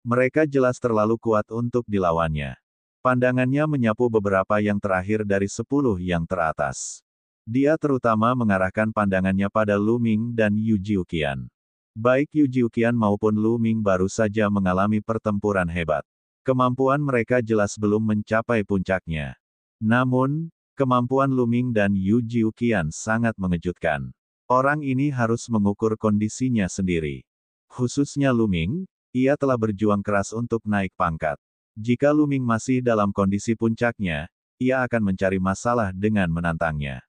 Mereka jelas terlalu kuat untuk dilawannya. Pandangannya menyapu beberapa yang terakhir dari 10 yang teratas. Dia terutama mengarahkan pandangannya pada Lu Ming dan Yu Jiuqian. Baik Yu Jiuqian maupun Lu Ming baru saja mengalami pertempuran hebat. Kemampuan mereka jelas belum mencapai puncaknya. Namun, kemampuan Lu Ming dan Yu Jiuqian sangat mengejutkan. Orang ini harus mengukur kondisinya sendiri. Khususnya Lu Ming, ia telah berjuang keras untuk naik pangkat. Jika Lu Ming masih dalam kondisi puncaknya, ia akan mencari masalah dengan menantangnya.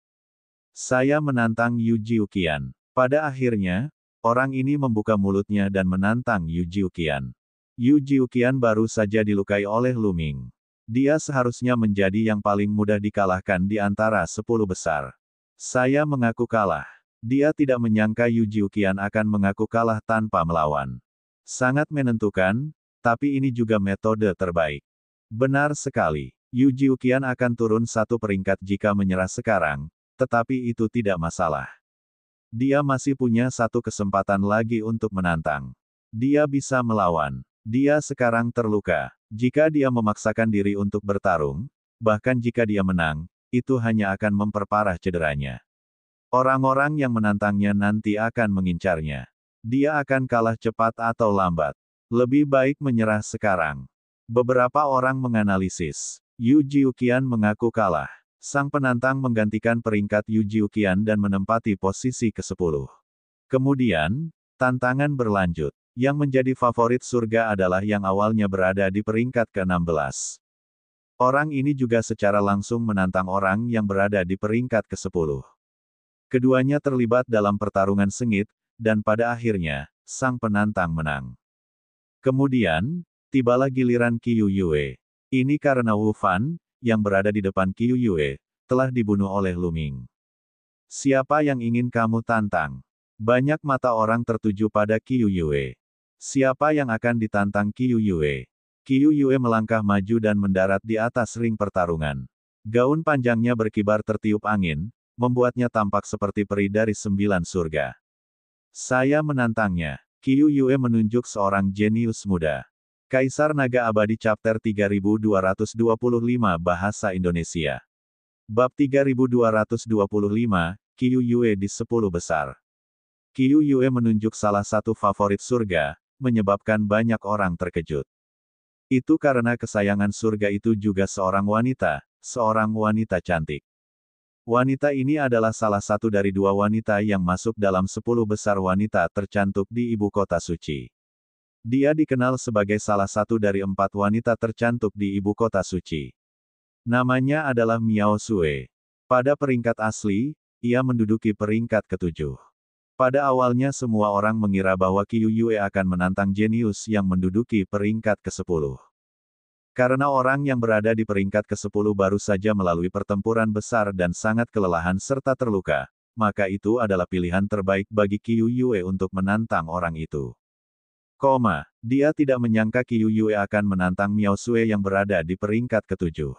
Saya menantang Yu Jiuqian. Pada akhirnya, orang ini membuka mulutnya dan menantang Yu Jiuqian. Yu Jiuqian baru saja dilukai oleh Lu Ming. Dia seharusnya menjadi yang paling mudah dikalahkan di antara 10 besar. Saya mengaku kalah. Dia tidak menyangka Yu Jiuqian akan mengaku kalah tanpa melawan. Sangat menentukan, tapi ini juga metode terbaik. Benar sekali. Yu Jiuqian akan turun 1 peringkat jika menyerah sekarang, tetapi itu tidak masalah. Dia masih punya 1 kesempatan lagi untuk menantang. Dia bisa melawan. Dia sekarang terluka. Jika dia memaksakan diri untuk bertarung, bahkan jika dia menang, itu hanya akan memperparah cederanya. Orang-orang yang menantangnya nanti akan mengincarnya. Dia akan kalah cepat atau lambat. Lebih baik menyerah sekarang. Beberapa orang menganalisis. Yu Jiuqian mengaku kalah. Sang penantang menggantikan peringkat Yu Jiuqian dan menempati posisi ke-10. Kemudian, tantangan berlanjut. Yang menjadi favorit surga adalah yang awalnya berada di peringkat ke-16. Orang ini juga secara langsung menantang orang yang berada di peringkat ke-10. Keduanya terlibat dalam pertarungan sengit, dan pada akhirnya, sang penantang menang. Kemudian, tibalah giliran Qiu Yue. Ini karena Wu Fan, yang berada di depan Qiu Yue, telah dibunuh oleh Lu Ming. Siapa yang ingin kamu tantang? Banyak mata orang tertuju pada Qiu Yue. Siapa yang akan ditantang Qiu Yue? Qiu Yue melangkah maju dan mendarat di atas ring pertarungan. Gaun panjangnya berkibar tertiup angin, membuatnya tampak seperti peri dari 9 surga. Saya menantangnya. Qiu Yue menunjuk seorang jenius muda. Kaisar Naga Abadi Chapter 3225 Bahasa Indonesia. Bab 3225, Qiu Yue di 10 besar. Qiu Yue menunjuk salah satu favorit surga, menyebabkan banyak orang terkejut. Itu karena kesayangan surga itu juga seorang wanita cantik. Wanita ini adalah salah satu dari 2 wanita yang masuk dalam 10 besar wanita tercantik di ibu kota suci. Dia dikenal sebagai salah satu dari 4 wanita tercantik di ibu kota suci. Namanya adalah Miao Sue. Pada peringkat asli, ia menduduki peringkat ke-7. Pada awalnya semua orang mengira bahwa Qiu Yue akan menantang jenius yang menduduki peringkat ke-10. Karena orang yang berada di peringkat ke-10 baru saja melalui pertempuran besar dan sangat kelelahan serta terluka, maka itu adalah pilihan terbaik bagi Qiu Yue untuk menantang orang itu. Dia tidak menyangka Qiu Yue akan menantang Miao Sue yang berada di peringkat ke-7.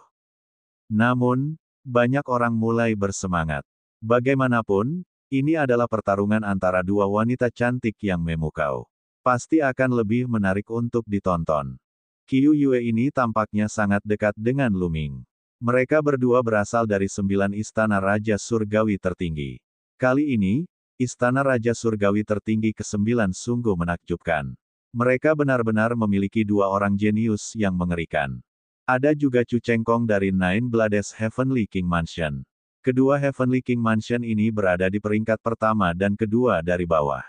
Namun, banyak orang mulai bersemangat. Bagaimanapun, ini adalah pertarungan antara 2 wanita cantik yang memukau. Pasti akan lebih menarik untuk ditonton. Qiu Yue ini tampaknya sangat dekat dengan Lu Ming. Mereka berdua berasal dari 9 istana Raja Surgawi tertinggi. Kali ini, istana Raja Surgawi tertinggi ke-9 sungguh menakjubkan. Mereka benar-benar memiliki 2 orang jenius yang mengerikan. Ada juga Chu Chengkong dari Nine Blades Heavenly King Mansion. Kedua Heavenly King Mansion ini berada di peringkat pertama dan kedua dari bawah.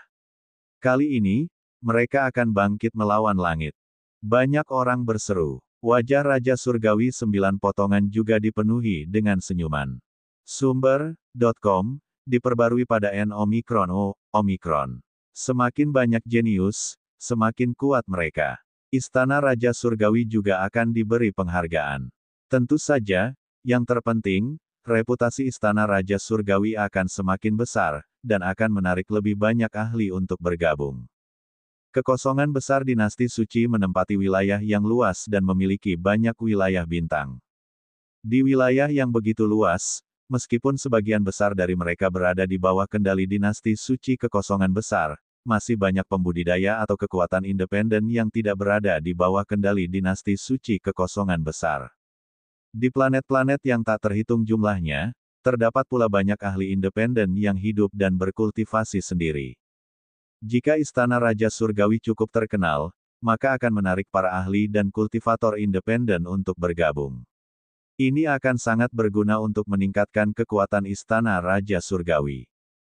Kali ini, mereka akan bangkit melawan langit. Banyak orang berseru. Wajah Raja Surgawi 9 potongan juga dipenuhi dengan senyuman. Sumber.com, diperbarui pada N Omicron Omicron. Semakin banyak jenius, semakin kuat mereka. Istana Raja Surgawi juga akan diberi penghargaan. Tentu saja, yang terpenting, reputasi Istana Raja Surgawi akan semakin besar, dan akan menarik lebih banyak ahli untuk bergabung. Kekosongan besar dinasti suci menempati wilayah yang luas dan memiliki banyak wilayah bintang. Di wilayah yang begitu luas, meskipun sebagian besar dari mereka berada di bawah kendali dinasti suci kekosongan besar, masih banyak pembudidaya atau kekuatan independen yang tidak berada di bawah kendali dinasti suci kekosongan besar. Di planet-planet yang tak terhitung jumlahnya, terdapat pula banyak ahli independen yang hidup dan berkultivasi sendiri. Jika Istana Raja Surgawi cukup terkenal, maka akan menarik para ahli dan kultivator independen untuk bergabung. Ini akan sangat berguna untuk meningkatkan kekuatan Istana Raja Surgawi.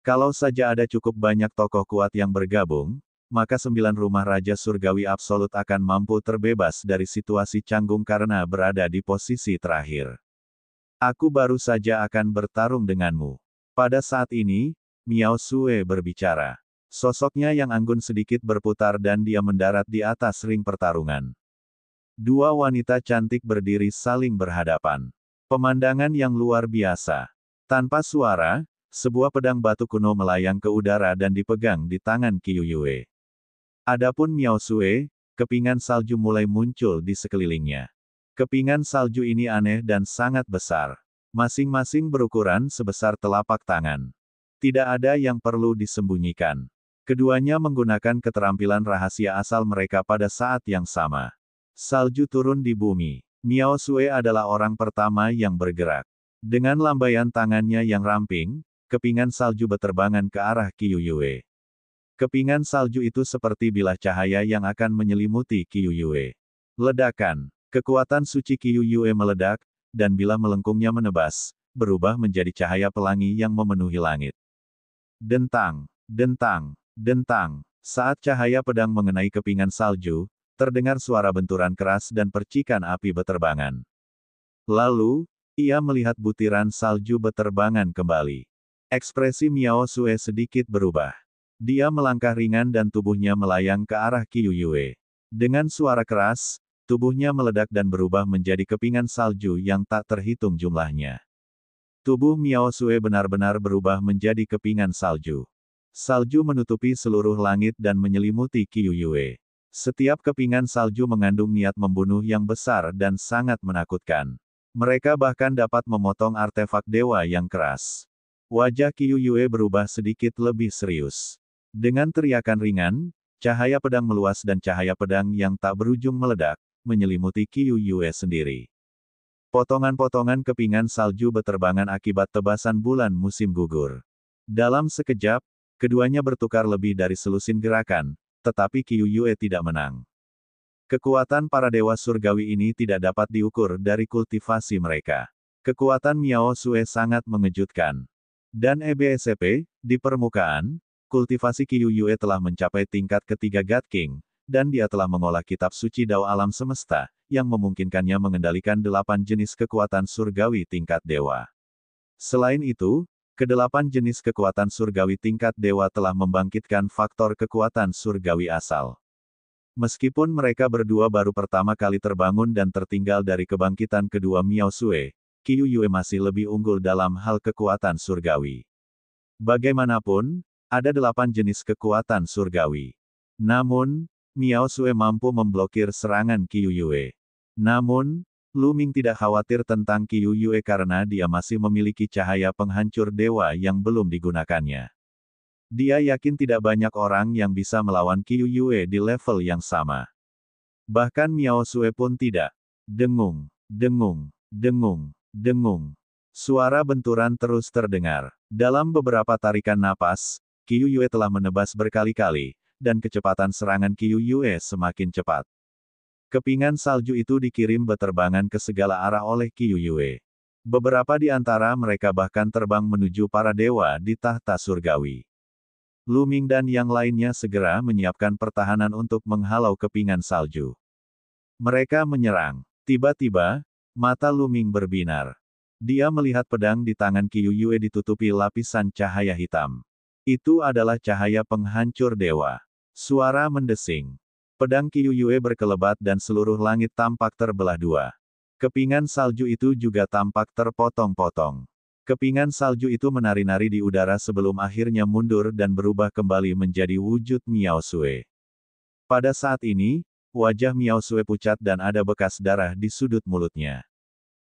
Kalau saja ada cukup banyak tokoh kuat yang bergabung, maka 9 rumah Raja Surgawi absolut akan mampu terbebas dari situasi canggung karena berada di posisi terakhir. Aku baru saja akan bertarung denganmu. Pada saat ini, Miao Sue berbicara. Sosoknya yang anggun sedikit berputar dan dia mendarat di atas ring pertarungan. Dua wanita cantik berdiri saling berhadapan. Pemandangan yang luar biasa. Tanpa suara, sebuah pedang batu kuno melayang ke udara dan dipegang di tangan Qiu Yue. Adapun Miao Sue, kepingan salju mulai muncul di sekelilingnya. Kepingan salju ini aneh dan sangat besar. Masing-masing berukuran sebesar telapak tangan. Tidak ada yang perlu disembunyikan. Keduanya menggunakan keterampilan rahasia asal mereka pada saat yang sama. Salju turun di bumi. Miao Sue adalah orang pertama yang bergerak. Dengan lambaian tangannya yang ramping, kepingan salju beterbangan ke arah Qiu Yue. Kepingan salju itu seperti bilah cahaya yang akan menyelimuti Qiu Yue. Ledakan. Kekuatan suci Qiu Yue meledak, dan bilah melengkungnya menebas, berubah menjadi cahaya pelangi yang memenuhi langit. Dentang, dentang, dentang. Saat cahaya pedang mengenai kepingan salju, terdengar suara benturan keras dan percikan api beterbangan. Lalu, ia melihat butiran salju beterbangan kembali. Ekspresi Miao Sue sedikit berubah. Dia melangkah ringan dan tubuhnya melayang ke arah Qiu Yue. Dengan suara keras, tubuhnya meledak dan berubah menjadi kepingan salju yang tak terhitung jumlahnya. Tubuh Miao Sue benar-benar berubah menjadi kepingan salju. Salju menutupi seluruh langit dan menyelimuti Qiu Yue. Setiap kepingan salju mengandung niat membunuh yang besar dan sangat menakutkan. Mereka bahkan dapat memotong artefak dewa yang keras. Wajah Qiu Yue berubah sedikit lebih serius. Dengan teriakan ringan, cahaya pedang meluas dan cahaya pedang yang tak berujung meledak, menyelimuti Qiu Yue sendiri. Potongan-potongan kepingan salju beterbangan akibat tebasan bulan musim gugur. Dalam sekejap, keduanya bertukar lebih dari selusin gerakan, tetapi Qiu Yue tidak menang. Kekuatan para dewa surgawi ini tidak dapat diukur dari kultivasi mereka. Kekuatan Miao Sue sangat mengejutkan. Dan EBSP, di permukaan, kultivasi Qiu Yue telah mencapai tingkat ketiga God King, dan dia telah mengolah kitab suci Dao alam semesta, yang memungkinkannya mengendalikan 8 jenis kekuatan surgawi tingkat dewa. Selain itu, ke-8 jenis kekuatan surgawi tingkat dewa telah membangkitkan faktor kekuatan surgawi asal. Meskipun mereka berdua baru pertama kali terbangun dan tertinggal dari kebangkitan kedua Miao Sue, Qiu Yue masih lebih unggul dalam hal kekuatan surgawi. Bagaimanapun, ada 8 jenis kekuatan surgawi. Namun, Miao Sue mampu memblokir serangan Qiu Yue. Namun, Lu Ming tidak khawatir tentang Qiu Yue karena dia masih memiliki cahaya penghancur dewa yang belum digunakannya. Dia yakin tidak banyak orang yang bisa melawan Qiu Yue di level yang sama. Bahkan Miao Sue pun tidak. Dengung, dengung, dengung, dengung. Suara benturan terus terdengar. Dalam beberapa tarikan napas, Qiu Yue telah menebas berkali-kali, dan kecepatan serangan Qiu Yue semakin cepat. Kepingan salju itu dikirim beterbangan ke segala arah oleh Qiu Yue. Beberapa di antara mereka bahkan terbang menuju para dewa di tahta surgawi. Lu Ming dan yang lainnya segera menyiapkan pertahanan untuk menghalau kepingan salju. Mereka menyerang. Tiba-tiba, mata Lu Ming berbinar. Dia melihat pedang di tangan Qiu Yue ditutupi lapisan cahaya hitam. Itu adalah cahaya penghancur dewa. Suara mendesing. Pedang Qiu Yue berkelebat dan seluruh langit tampak terbelah dua. Kepingan salju itu juga tampak terpotong-potong. Kepingan salju itu menari-nari di udara sebelum akhirnya mundur dan berubah kembali menjadi wujud Miao Sue. Pada saat ini, wajah Miao Sue pucat dan ada bekas darah di sudut mulutnya.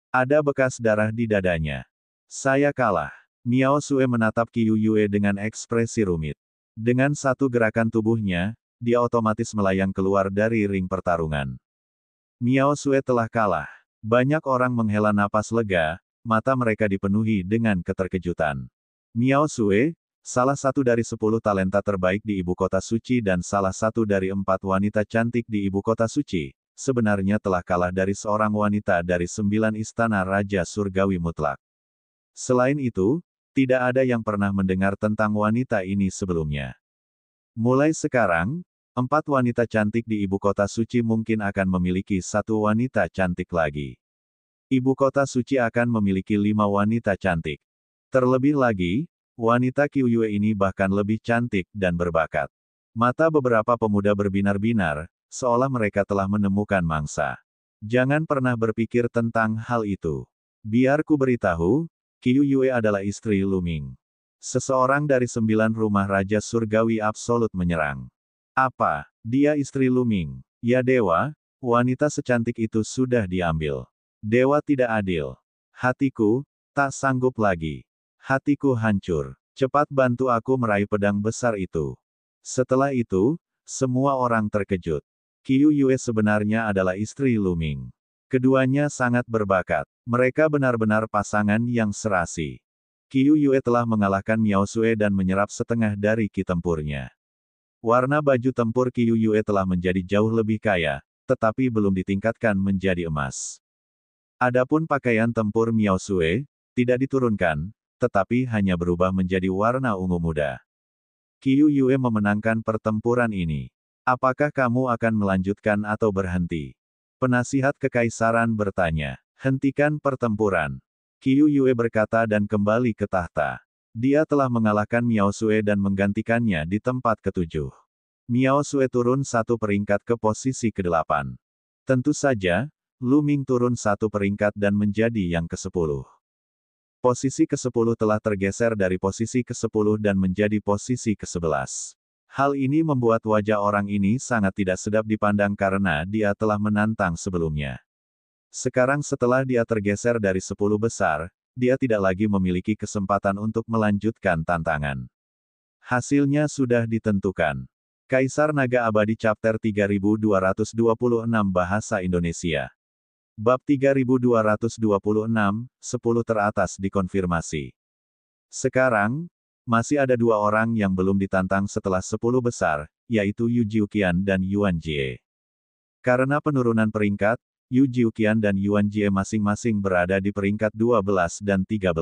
Ada bekas darah di dadanya. Saya kalah. Miao Sue menatap Qiu Yue dengan ekspresi rumit. Dengan satu gerakan tubuhnya, dia otomatis melayang keluar dari ring pertarungan. Miao Sue telah kalah. Banyak orang menghela napas lega, mata mereka dipenuhi dengan keterkejutan. Miao Sue, salah satu dari 10 talenta terbaik di ibu kota suci dan salah satu dari 4 wanita cantik di ibu kota suci, sebenarnya telah kalah dari seorang wanita dari 9 istana Raja Surgawi mutlak. Selain itu, tidak ada yang pernah mendengar tentang wanita ini sebelumnya. Mulai sekarang, 4 wanita cantik di ibu kota suci mungkin akan memiliki 1 wanita cantik lagi. Ibu kota suci akan memiliki 5 wanita cantik. Terlebih lagi, wanita Qiu Yue ini bahkan lebih cantik dan berbakat. Mata beberapa pemuda berbinar-binar, seolah mereka telah menemukan mangsa. Jangan pernah berpikir tentang hal itu. Biar ku beritahu, Qiu Yue adalah istri Lu Ming. Seseorang dari 9 rumah Raja Surgawi Absolut menyerang. Apa? Dia istri Lu Ming. Ya dewa, wanita secantik itu sudah diambil. Dewa tidak adil. Hatiku, tak sanggup lagi. Hatiku hancur. Cepat bantu aku meraih pedang besar itu. Setelah itu, semua orang terkejut. Qiu Yue sebenarnya adalah istri Lu Ming. Keduanya sangat berbakat. Mereka benar-benar pasangan yang serasi. Qiu Yue telah mengalahkan Miao Sue dan menyerap setengah dari ki tempurnya. Warna baju tempur Qiu Yue telah menjadi jauh lebih kaya, tetapi belum ditingkatkan menjadi emas. Adapun pakaian tempur Miao Sue, tidak diturunkan, tetapi hanya berubah menjadi warna ungu muda. Qiu Yue memenangkan pertempuran ini. Apakah kamu akan melanjutkan atau berhenti? Penasihat kekaisaran bertanya. Hentikan pertempuran. Qiu Yue berkata dan kembali ke tahta. Dia telah mengalahkan Miao Sue dan menggantikannya di tempat ke-7. Miao Sue turun 1 peringkat ke posisi ke-8. Tentu saja, Lu Ming turun 1 peringkat dan menjadi yang ke-10. Posisi ke-10 telah tergeser dari posisi ke-10 dan menjadi posisi ke-11. Hal ini membuat wajah orang ini sangat tidak sedap dipandang karena dia telah menantang sebelumnya. Sekarang setelah dia tergeser dari 10 besar, dia tidak lagi memiliki kesempatan untuk melanjutkan tantangan. Hasilnya sudah ditentukan. Kaisar Naga Abadi Chapter 3226 Bahasa Indonesia. Bab 3226, 10 teratas dikonfirmasi. Sekarang, masih ada 2 orang yang belum ditantang setelah 10 besar, yaitu Yu Jiuqian dan Yuan Jie. Karena penurunan peringkat, Yu Jiuqian dan Yuan Jie masing-masing berada di peringkat 12 dan 13.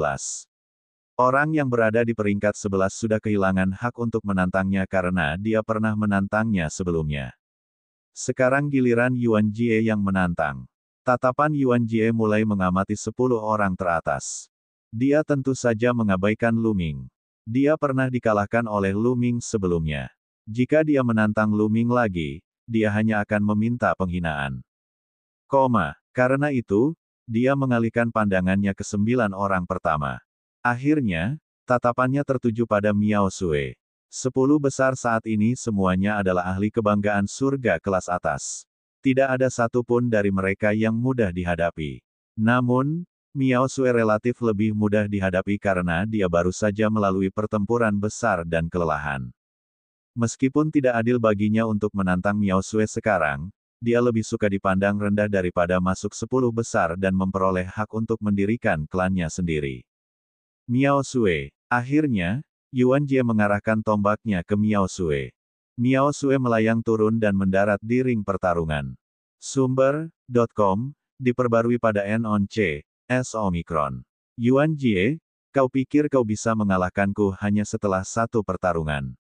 Orang yang berada di peringkat 11 sudah kehilangan hak untuk menantangnya karena dia pernah menantangnya sebelumnya. Sekarang giliran Yuan Jie yang menantang. Tatapan Yuan Jie mulai mengamati 10 orang teratas. Dia tentu saja mengabaikan Lu Ming. Dia pernah dikalahkan oleh Lu Ming sebelumnya. Jika dia menantang Lu Ming lagi, dia hanya akan meminta penghinaan. Karena itu, dia mengalihkan pandangannya ke 9 orang pertama. Akhirnya, tatapannya tertuju pada Miao Sue. 10 besar saat ini semuanya adalah ahli kebanggaan surga kelas atas. Tidak ada satupun dari mereka yang mudah dihadapi. Namun, Miao Sue relatif lebih mudah dihadapi karena dia baru saja melalui pertempuran besar dan kelelahan. Meskipun tidak adil baginya untuk menantang Miao Sue sekarang, dia lebih suka dipandang rendah daripada masuk 10 besar dan memperoleh hak untuk mendirikan klannya sendiri. Miao Sue. Akhirnya, Yuan Jie mengarahkan tombaknya ke Miao Sue. Miao Sue melayang turun dan mendarat di ring pertarungan. Sumber.com, diperbarui pada N-on-C, S Omicron. Yuan Jie, kau pikir kau bisa mengalahkanku hanya setelah satu pertarungan?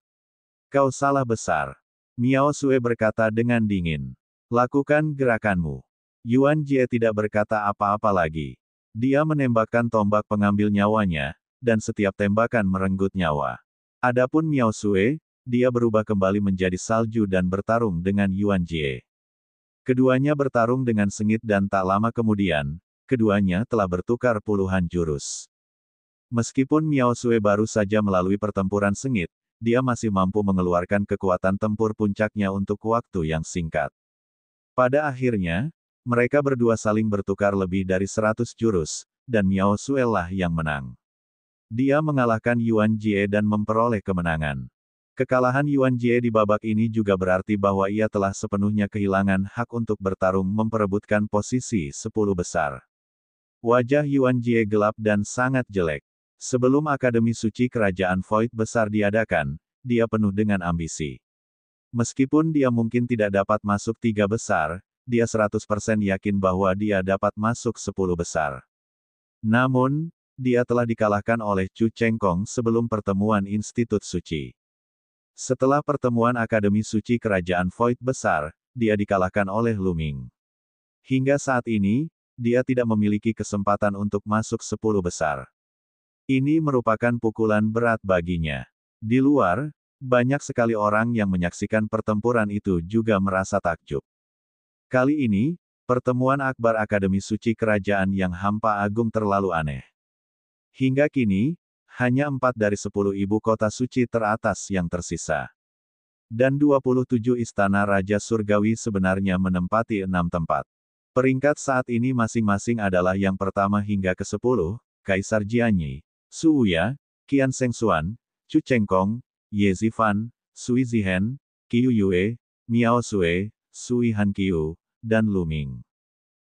Kau salah besar. Miao Sue berkata dengan dingin. Lakukan gerakanmu. Yuan Jie tidak berkata apa-apa lagi. Dia menembakkan tombak pengambil nyawanya, dan setiap tembakan merenggut nyawa. Adapun Miao Sue, dia berubah kembali menjadi salju dan bertarung dengan Yuan Jie. Keduanya bertarung dengan sengit dan tak lama kemudian, keduanya telah bertukar puluhan jurus. Meskipun Miao Sue baru saja melalui pertempuran sengit, dia masih mampu mengeluarkan kekuatan tempur puncaknya untuk waktu yang singkat. Pada akhirnya, mereka berdua saling bertukar lebih dari 100 jurus, dan Miao Sue lah yang menang. Dia mengalahkan Yuan Jie dan memperoleh kemenangan. Kekalahan Yuan Jie di babak ini juga berarti bahwa ia telah sepenuhnya kehilangan hak untuk bertarung memperebutkan posisi 10 besar. Wajah Yuan Jie gelap dan sangat jelek. Sebelum Akademi Suci Kerajaan Void Besar diadakan, dia penuh dengan ambisi. Meskipun dia mungkin tidak dapat masuk 3 besar, dia 100% yakin bahwa dia dapat masuk 10 besar. Namun, dia telah dikalahkan oleh Chu Chengkong sebelum pertemuan Institut Suci. Setelah pertemuan Akademi Suci Kerajaan Void Besar, dia dikalahkan oleh Lu Ming. Hingga saat ini, dia tidak memiliki kesempatan untuk masuk 10 besar. Ini merupakan pukulan berat baginya. Di luar, banyak sekali orang yang menyaksikan pertempuran itu juga merasa takjub. Kali ini, pertemuan akbar Akademi Suci Kerajaan yang hampa agung terlalu aneh. Hingga kini, hanya 4 dari 10 ibu kota suci teratas yang tersisa. Dan 27 istana Raja Surgawi sebenarnya menempati 6 tempat. Peringkat saat ini masing-masing adalah yang pertama hingga ke-10, Kaisar Jianyi, Su Wuya, Qian Shengxuan, Chu Chengkong, Ye Zifan, Sui Zihen, Qiu Yue, Miao Sue, Sui Hanqiu, dan Lu Ming.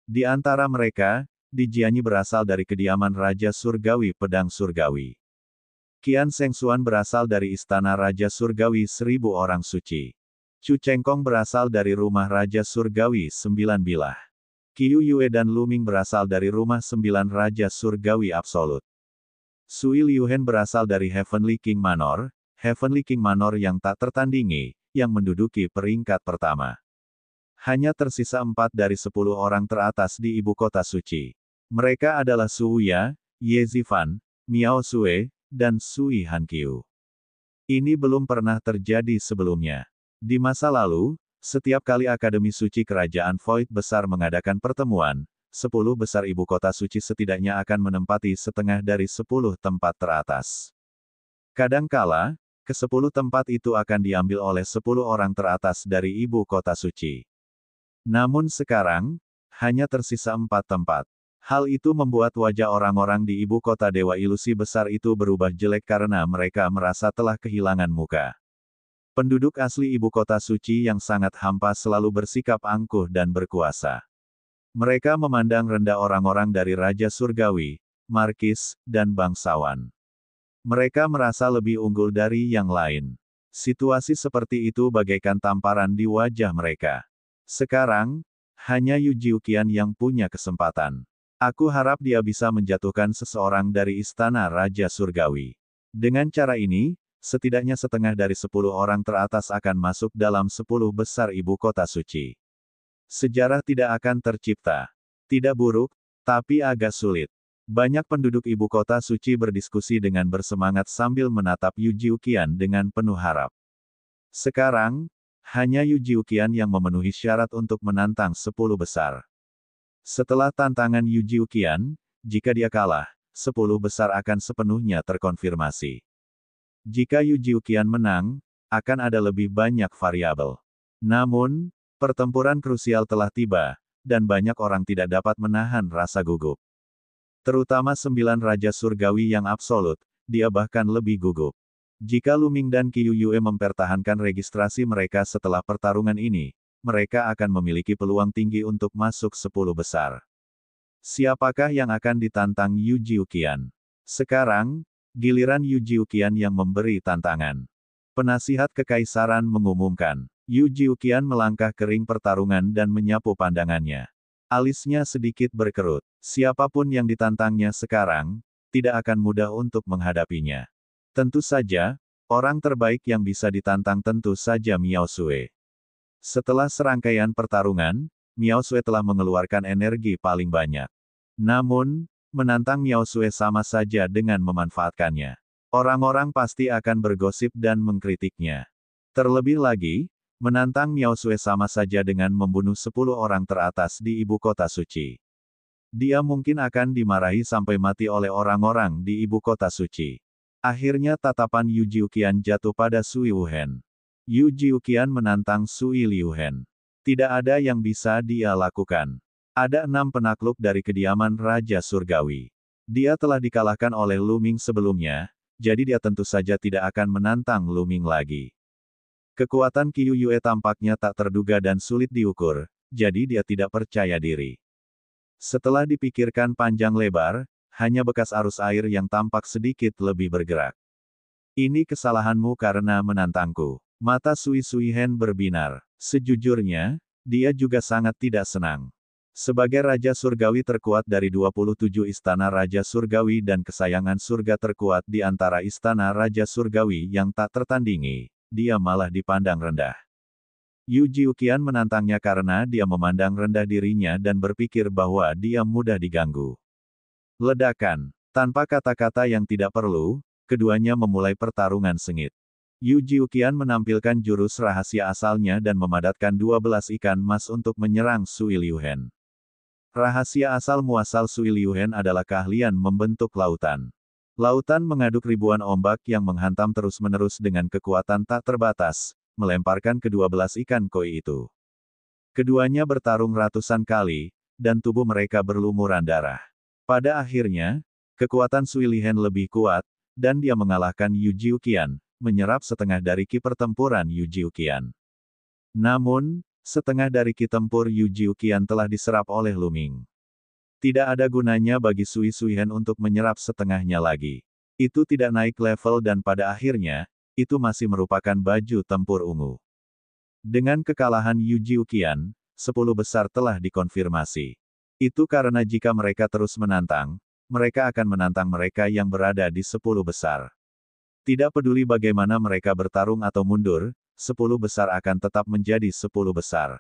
Di antara mereka, di Jianyi berasal dari kediaman Raja Surgawi Pedang Surgawi. Qian Shengxuan berasal dari Istana Raja Surgawi 1000 Orang Suci. Chu Chengkong berasal dari Rumah Raja Surgawi 9 Bilah. Qiu Yue dan Lu Ming berasal dari Rumah 9 Raja Surgawi Absolut. Sui Liuhen berasal dari Heavenly King Manor yang tak tertandingi, yang menduduki peringkat pertama. Hanya tersisa 4 dari 10 orang teratas di ibu kota suci. Mereka adalah Su Wuya, Ye Zifan, Miao Sue, dan Sui Hanqiu. Ini belum pernah terjadi sebelumnya. Di masa lalu, setiap kali Akademi Suci Kerajaan Void Besar mengadakan pertemuan, 10 besar ibu kota suci setidaknya akan menempati setengah dari 10 tempat teratas. Kadangkala, ke-10 tempat itu akan diambil oleh 10 orang teratas dari ibu kota suci. Namun sekarang, hanya tersisa 4 tempat. Hal itu membuat wajah orang-orang di ibu kota Dewa Ilusi Besar itu berubah jelek karena mereka merasa telah kehilangan muka. Penduduk asli ibu kota suci yang sangat hampa selalu bersikap angkuh dan berkuasa. Mereka memandang rendah orang-orang dari Raja Surgawi, Markis, dan bangsawan. Mereka merasa lebih unggul dari yang lain. Situasi seperti itu bagaikan tamparan di wajah mereka. Sekarang, hanya Yu Jiuqian yang punya kesempatan. Aku harap dia bisa menjatuhkan seseorang dari Istana Raja Surgawi. Dengan cara ini, setidaknya setengah dari 10 orang teratas akan masuk dalam 10 besar ibu kota suci. Sejarah tidak akan tercipta. Tidak buruk, tapi agak sulit. Banyak penduduk ibu kota suci berdiskusi dengan bersemangat sambil menatap Yu Jiuqian dengan penuh harap. Sekarang, hanya Yu Jiuqian yang memenuhi syarat untuk menantang 10 besar. Setelah tantangan Yu Jiuqian, jika dia kalah, 10 besar akan sepenuhnya terkonfirmasi. Jika Yu Jiuqian menang, akan ada lebih banyak variabel. Namun, pertempuran krusial telah tiba, dan banyak orang tidak dapat menahan rasa gugup. Terutama 9 Raja Surgawi yang absolut, dia bahkan lebih gugup. Jika Lu Ming dan Qiu Yue mempertahankan registrasi mereka setelah pertarungan ini, mereka akan memiliki peluang tinggi untuk masuk 10 besar. Siapakah yang akan ditantang Yu Jiuqian? Sekarang, giliran Yu Jiuqian yang memberi tantangan. Penasihat Kekaisaran mengumumkan. Yu Jiuqian melangkah ke ring pertarungan dan menyapu pandangannya. Alisnya sedikit berkerut. Siapapun yang ditantangnya sekarang, tidak akan mudah untuk menghadapinya. Tentu saja, orang terbaik yang bisa ditantang tentu saja Miao Sue. Setelah serangkaian pertarungan, Miao Sue telah mengeluarkan energi paling banyak. Namun, menantang Miao Sue sama saja dengan memanfaatkannya. Orang-orang pasti akan bergosip dan mengkritiknya. Terlebih lagi, menantang Miao Sue sama saja dengan membunuh 10 orang teratas di ibu kota suci. Dia mungkin akan dimarahi sampai mati oleh orang-orang di ibu kota suci. Akhirnya tatapan Yu Jiuqian jatuh pada Sui Wuhen. Yu Jiuqian menantang Sui Liuhen. Tidak ada yang bisa dia lakukan. Ada 6 penakluk dari kediaman Raja Surgawi. Dia telah dikalahkan oleh Lu Ming sebelumnya, jadi dia tentu saja tidak akan menantang Lu Ming lagi. Kekuatan Qiu Yue tampaknya tak terduga dan sulit diukur, jadi dia tidak percaya diri. Setelah dipikirkan panjang lebar, hanya bekas arus air yang tampak sedikit lebih bergerak. Ini kesalahanmu karena menantangku. Mata Sui Suihen berbinar. Sejujurnya, dia juga sangat tidak senang. Sebagai Raja Surgawi terkuat dari 27 istana Raja Surgawi dan kesayangan surga terkuat di antara istana Raja Surgawi yang tak tertandingi, dia malah dipandang rendah. Yu Jiuqian menantangnya karena dia memandang rendah dirinya dan berpikir bahwa dia mudah diganggu. Ledakan. Tanpa kata-kata yang tidak perlu, keduanya memulai pertarungan sengit. Yu Jiuqian menampilkan jurus rahasia asalnya dan memadatkan 12 ikan emas untuk menyerang Sui Liuhen. Rahasia asal-muasal Sui Liuhen adalah keahlian membentuk lautan. Lautan mengaduk ribuan ombak yang menghantam terus-menerus dengan kekuatan tak terbatas, melemparkan ke-12 ikan koi itu. Keduanya bertarung ratusan kali, dan tubuh mereka berlumuran darah. Pada akhirnya, kekuatan Sui Liuhen lebih kuat, dan dia mengalahkan Yu Jiuqian, menyerap setengah dari ki pertempuran Yu Jiuqian. Namun, setengah dari ki tempur Yu Jiuqian telah diserap oleh Lu Ming. Tidak ada gunanya bagi Sui Suihen untuk menyerap setengahnya lagi. Itu tidak naik level dan pada akhirnya, itu masih merupakan baju tempur ungu. Dengan kekalahan Yu Jiuqian, 10 besar telah dikonfirmasi. Itu karena jika mereka terus menantang, mereka akan menantang mereka yang berada di 10 besar. Tidak peduli bagaimana mereka bertarung atau mundur, 10 besar akan tetap menjadi 10 besar.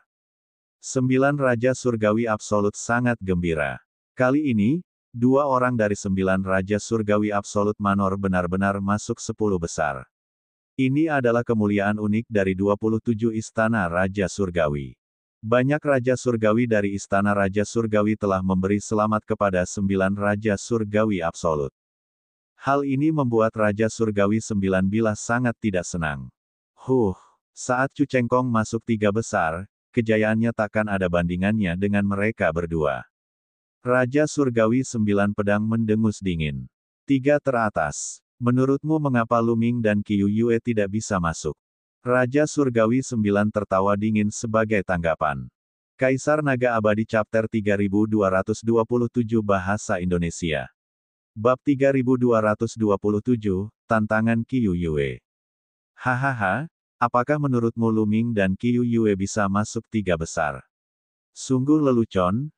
9 Raja Surgawi Absolut sangat gembira. Kali ini, 2 orang dari 9 Raja Surgawi Absolut Manor benar-benar masuk 10 besar. Ini adalah kemuliaan unik dari 27 Istana Raja Surgawi. Banyak Raja Surgawi dari Istana Raja Surgawi telah memberi selamat kepada 9 Raja Surgawi Absolut. Hal ini membuat Raja Surgawi 19 sangat tidak senang. Saat Chu Chengkong masuk 3 besar, kejayaannya takkan ada bandingannya dengan mereka berdua. Raja Surgawi 9 pedang mendengus dingin. 3 teratas. Menurutmu mengapa Lu Ming dan Qiu Yue tidak bisa masuk? Raja Surgawi 9 tertawa dingin sebagai tanggapan. Kaisar Naga Abadi Chapter 3227 Bahasa Indonesia. Bab 3227, Tantangan Qiu Yue. Hahaha, apakah menurutmu Lu Ming dan Qiu Yue bisa masuk 3 besar? Sungguh lelucon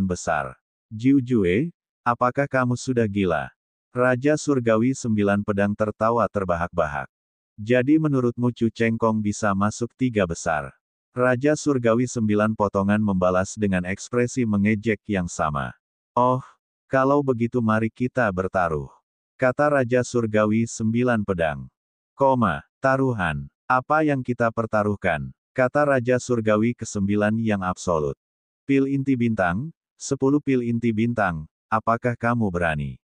besar. Jiu Jue, apakah kamu sudah gila? Raja Surgawi 9 pedang tertawa terbahak-bahak. Jadi menurutmu Chu Chengkong bisa masuk 3 besar? Raja Surgawi 9 potongan membalas dengan ekspresi mengejek yang sama. Oh, kalau begitu mari kita bertaruh. Kata Raja Surgawi 9 pedang. Taruhan. Apa yang kita pertaruhkan? Kata Raja Surgawi ke-9 yang absolut. Pil inti bintang, 10 pil inti bintang, apakah kamu berani?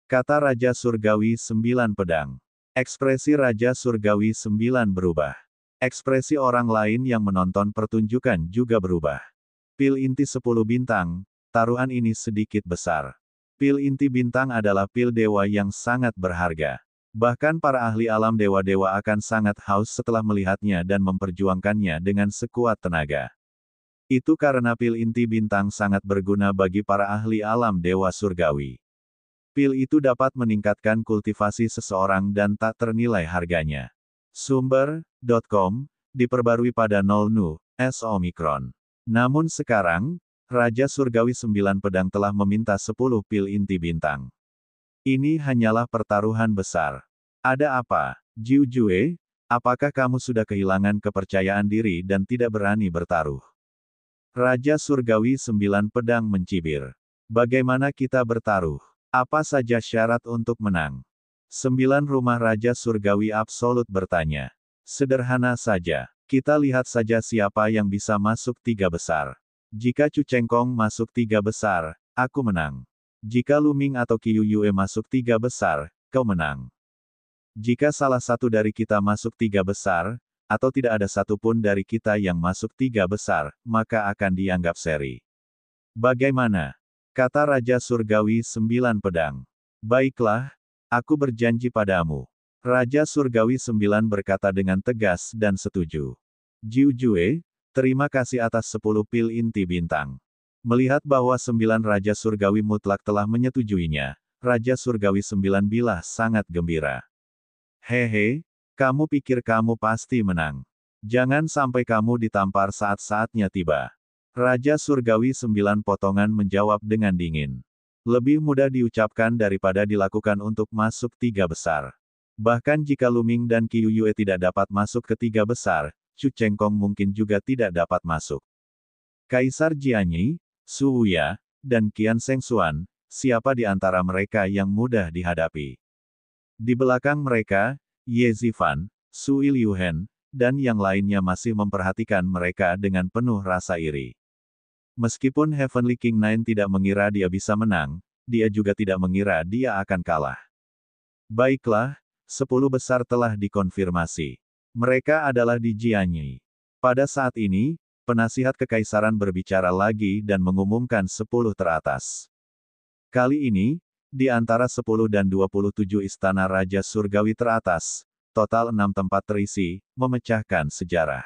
Kata Raja Surgawi 9 pedang. Ekspresi Raja Surgawi 9 berubah. Ekspresi orang lain yang menonton pertunjukan juga berubah. Pil inti 10 bintang, taruhan ini sedikit besar. Pil inti bintang adalah pil dewa yang sangat berharga. Bahkan para ahli alam dewa-dewa akan sangat haus setelah melihatnya dan memperjuangkannya dengan sekuat tenaga. Itu karena pil inti bintang sangat berguna bagi para ahli alam dewa surgawi. Pil itu dapat meningkatkan kultivasi seseorang dan tak ternilai harganya. Sumber.com, diperbarui pada 0 Nu, S Omicron. Namun sekarang, Raja Surgawi 9 Pedang telah meminta 10 pil inti bintang. Ini hanyalah pertaruhan besar. Ada apa, Jiu Jue? Apakah kamu sudah kehilangan kepercayaan diri dan tidak berani bertaruh? Raja Surgawi 9 Pedang mencibir. Bagaimana kita bertaruh? Apa saja syarat untuk menang? 9 Rumah Raja Surgawi Absolut bertanya. Sederhana saja. Kita lihat saja siapa yang bisa masuk 3 besar. Jika Chu Chengkong masuk 3 besar, aku menang. Jika Lu Ming atau Qiu Yue masuk 3 besar, kau menang. Jika salah satu dari kita masuk 3 besar, atau tidak ada satupun dari kita yang masuk 3 besar, maka akan dianggap seri. Bagaimana? Kata Raja Surgawi 9 Pedang. Baiklah, aku berjanji padamu. Raja Surgawi 9 berkata dengan tegas dan setuju. Jiu Jue, terima kasih atas 10 pil inti bintang. Melihat bahwa 9 Raja Surgawi mutlak telah menyetujuinya, Raja Surgawi 9 bilah sangat gembira. Hehe, kamu pikir kamu pasti menang. Jangan sampai kamu ditampar saat-saatnya tiba. Raja Surgawi 9 Potongan menjawab dengan dingin. Lebih mudah diucapkan daripada dilakukan untuk masuk 3 besar. Bahkan jika Lu Ming dan Qiu Yue tidak dapat masuk ke 3 besar, Chu Chengkong mungkin juga tidak dapat masuk. Kaisar Jianyi, Su Wuya, dan Qian Sheng Xuan, siapa di antara mereka yang mudah dihadapi? Di belakang mereka, Ye Zifan, Su Ilyuhen, dan yang lainnya masih memperhatikan mereka dengan penuh rasa iri. Meskipun Heavenly King Nine tidak mengira dia bisa menang, dia juga tidak mengira dia akan kalah. Baiklah, 10 besar telah dikonfirmasi. Mereka adalah di Jianyi. Pada saat ini, penasihat kekaisaran berbicara lagi dan mengumumkan 10 teratas. Kali ini, di antara 10 dan 27 istana Raja Surgawi teratas, total 6 tempat terisi, memecahkan sejarah.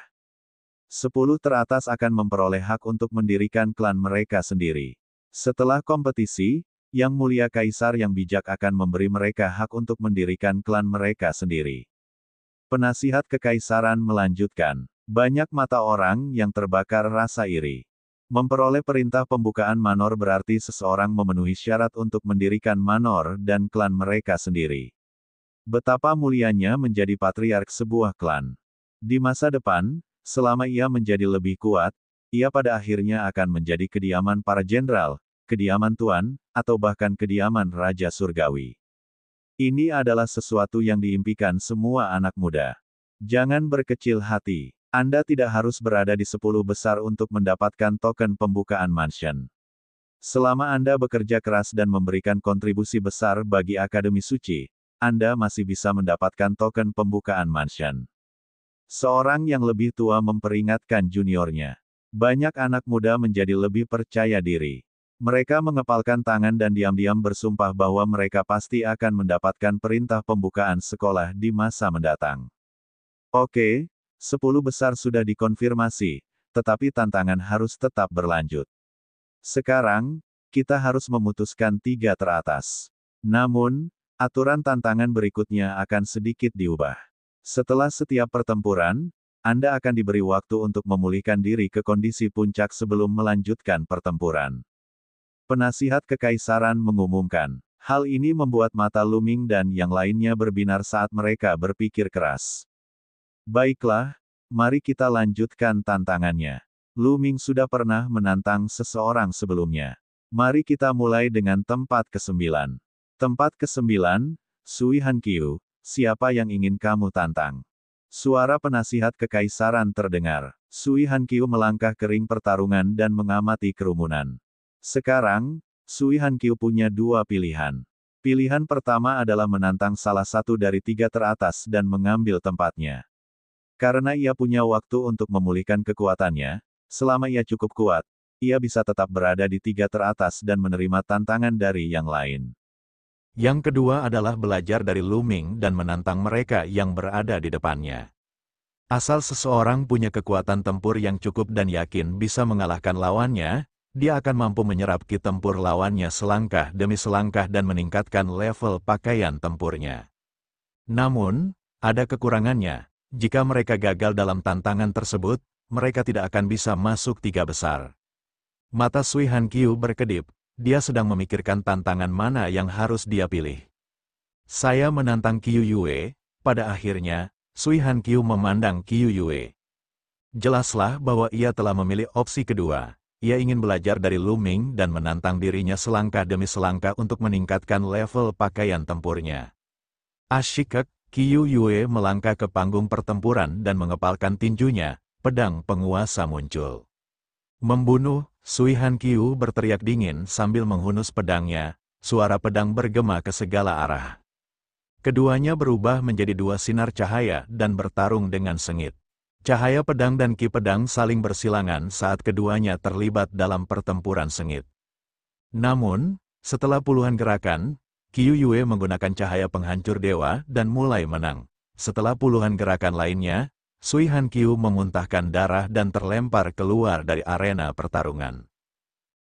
10 teratas akan memperoleh hak untuk mendirikan klan mereka sendiri. Setelah kompetisi, Yang Mulia Kaisar yang bijak akan memberi mereka hak untuk mendirikan klan mereka sendiri. Penasihat kekaisaran melanjutkan. Banyak mata orang yang terbakar rasa iri. Memperoleh perintah pembukaan manor berarti seseorang memenuhi syarat untuk mendirikan manor dan klan mereka sendiri. Betapa mulianya menjadi patriark sebuah klan. Di masa depan, selama ia menjadi lebih kuat, ia pada akhirnya akan menjadi kediaman para jenderal, kediaman tuan, atau bahkan kediaman Raja Surgawi. Ini adalah sesuatu yang diimpikan semua anak muda. Jangan berkecil hati. Anda tidak harus berada di 10 besar untuk mendapatkan token pembukaan mansion. Selama Anda bekerja keras dan memberikan kontribusi besar bagi Akademi Suci, Anda masih bisa mendapatkan token pembukaan mansion. Seorang yang lebih tua memperingatkan juniornya. Banyak anak muda menjadi lebih percaya diri. Mereka mengepalkan tangan dan diam-diam bersumpah bahwa mereka pasti akan mendapatkan perintah pembukaan sekolah di masa mendatang. Oke. 10 besar sudah dikonfirmasi, tetapi tantangan harus tetap berlanjut. Sekarang, kita harus memutuskan 3 teratas. Namun, aturan tantangan berikutnya akan sedikit diubah. Setelah setiap pertempuran, Anda akan diberi waktu untuk memulihkan diri ke kondisi puncak sebelum melanjutkan pertempuran. Penasihat kekaisaran mengumumkan. Hal ini membuat mata Lu Ming dan yang lainnya berbinar saat mereka berpikir keras. Baiklah, mari kita lanjutkan tantangannya. Lu Ming sudah pernah menantang seseorang sebelumnya. Mari kita mulai dengan tempat ke-9. Tempat ke-9, Sui Hanqiu, siapa yang ingin kamu tantang? Suara penasihat kekaisaran terdengar. Sui Hanqiu melangkah ke ring pertarungan dan mengamati kerumunan. Sekarang, Sui Hanqiu punya 2 pilihan. Pilihan pertama adalah menantang salah satu dari 3 teratas dan mengambil tempatnya. Karena ia punya waktu untuk memulihkan kekuatannya, selama ia cukup kuat, ia bisa tetap berada di 3 teratas dan menerima tantangan dari yang lain. Yang kedua adalah belajar dari Lu Ming dan menantang mereka yang berada di depannya. Asal seseorang punya kekuatan tempur yang cukup dan yakin bisa mengalahkan lawannya, dia akan mampu menyerap ki tempur lawannya selangkah demi selangkah dan meningkatkan level pakaian tempurnya. Namun, ada kekurangannya. Jika mereka gagal dalam tantangan tersebut, mereka tidak akan bisa masuk 3 besar. Mata Sui Hankyu berkedip, dia sedang memikirkan tantangan mana yang harus dia pilih. Saya menantang Qiu Yue. Pada akhirnya, Sui Hankyu memandang Qiu Yue. Jelaslah bahwa ia telah memilih opsi kedua. Ia ingin belajar dari Lu Ming dan menantang dirinya selangkah demi selangkah untuk meningkatkan level pakaian tempurnya. Asyik, Qiu Yue melangkah ke panggung pertempuran dan mengepalkan tinjunya, pedang penguasa muncul. Membunuh, Sui Hankyu berteriak dingin sambil menghunus pedangnya, suara pedang bergema ke segala arah. Keduanya berubah menjadi 2 sinar cahaya dan bertarung dengan sengit. Cahaya pedang dan ki pedang saling bersilangan saat keduanya terlibat dalam pertempuran sengit. Namun, setelah puluhan gerakan, Qiu Yue menggunakan cahaya penghancur dewa dan mulai menang. Setelah puluhan gerakan lainnya, Sui Hankyu memuntahkan darah dan terlempar keluar dari arena pertarungan.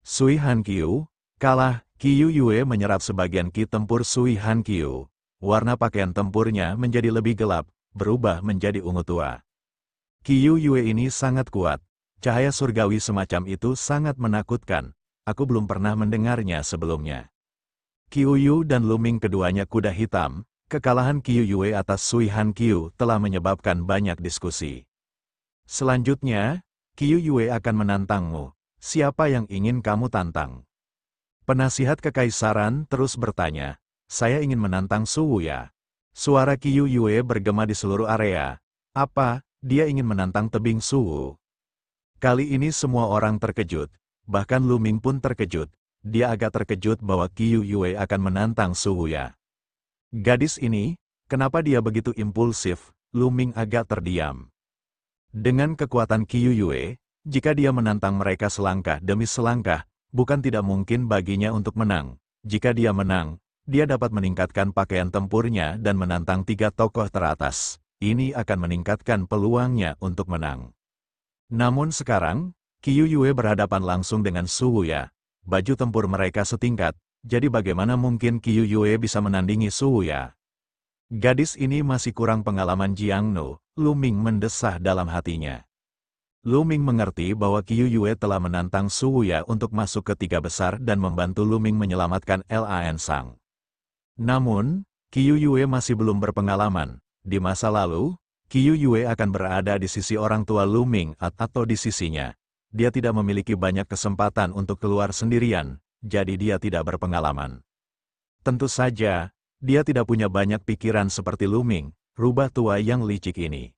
Sui Hankyu kalah. Qiu Yue menyerap sebagian ki tempur Sui Hankyu. Warna pakaian tempurnya menjadi lebih gelap, berubah menjadi ungu tua. Qiu Yue ini sangat kuat. Cahaya surgawi semacam itu sangat menakutkan. Aku belum pernah mendengarnya sebelumnya. Qiu Yu dan Lu Ming keduanya kuda hitam. Kekalahan Qiu Yue atas Sui Hankyu telah menyebabkan banyak diskusi. Selanjutnya, Qiu Yue akan menantangmu. Siapa yang ingin kamu tantang? Penasihat kekaisaran terus bertanya. Saya ingin menantang Su Wuya. Suara Qiu Yue bergema di seluruh area. Apa? Dia ingin menantang tebing Su Wu. Kali ini semua orang terkejut. Bahkan Lu Ming pun terkejut. Dia agak terkejut bahwa Qiu Yue akan menantang Su Wuya. Gadis ini, kenapa dia begitu impulsif? Lu Ming agak terdiam. Dengan kekuatan Qiu Yue, jika dia menantang mereka selangkah demi selangkah, bukan tidak mungkin baginya untuk menang. Jika dia menang, dia dapat meningkatkan pakaian tempurnya dan menantang 3 tokoh teratas. Ini akan meningkatkan peluangnya untuk menang. Namun sekarang, Qiu Yue berhadapan langsung dengan Su Wuya. Baju tempur mereka setingkat, jadi bagaimana mungkin Qiu Yue bisa menandingi Su Wuya? Gadis ini masih kurang pengalaman Jiangnu, Lu Ming mendesah dalam hatinya. Lu Ming mengerti bahwa Qiu Yue telah menantang Su Wuya untuk masuk ke 3 besar dan membantu Lu Ming menyelamatkan Lan Sang. Namun, Qiu Yue masih belum berpengalaman. Di masa lalu, Qiu Yue akan berada di sisi orang tua Lu Ming atau di sisinya. Dia tidak memiliki banyak kesempatan untuk keluar sendirian, jadi dia tidak berpengalaman. Tentu saja, dia tidak punya banyak pikiran seperti Lu Ming, rubah tua yang licik ini.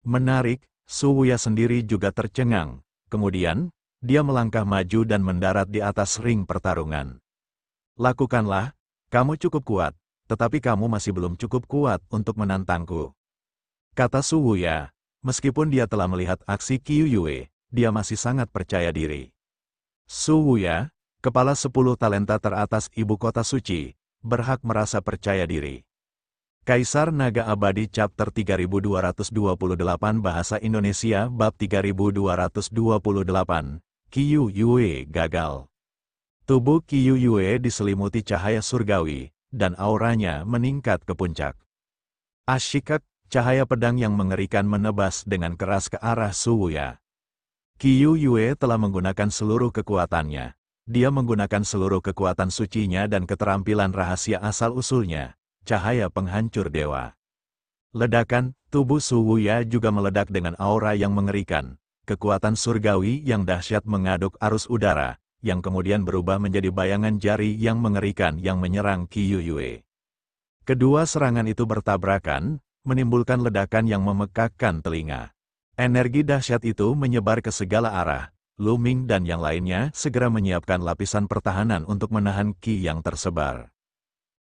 Menarik, Su Wuya sendiri juga tercengang. Kemudian, dia melangkah maju dan mendarat di atas ring pertarungan. Lakukanlah, kamu cukup kuat. Tetapi kamu masih belum cukup kuat untuk menantangku. Kata Su Wuya, meskipun dia telah melihat aksi Qiu Yue, dia masih sangat percaya diri. Su Wuya, kepala 10 talenta teratas ibu kota suci, berhak merasa percaya diri. Kaisar Naga Abadi Chapter 3228 Bahasa Indonesia Bab 3228, Qiu Yue gagal. Tubuh Qiu Yue diselimuti cahaya surgawi, dan auranya meningkat ke puncak. Asyik, cahaya pedang yang mengerikan menebas dengan keras ke arah Su Wuya. Qiu Yue telah menggunakan seluruh kekuatannya. Dia menggunakan seluruh kekuatan sucinya dan keterampilan rahasia asal-usulnya, cahaya penghancur dewa. Ledakan, tubuh Su Wuya juga meledak dengan aura yang mengerikan. Kekuatan surgawi yang dahsyat mengaduk arus udara, yang kemudian berubah menjadi bayangan jari yang mengerikan yang menyerang Qiu Yue. Kedua serangan itu bertabrakan, menimbulkan ledakan yang memekakkan telinga. Energi dahsyat itu menyebar ke segala arah. Lu Ming dan yang lainnya segera menyiapkan lapisan pertahanan untuk menahan Qi yang tersebar.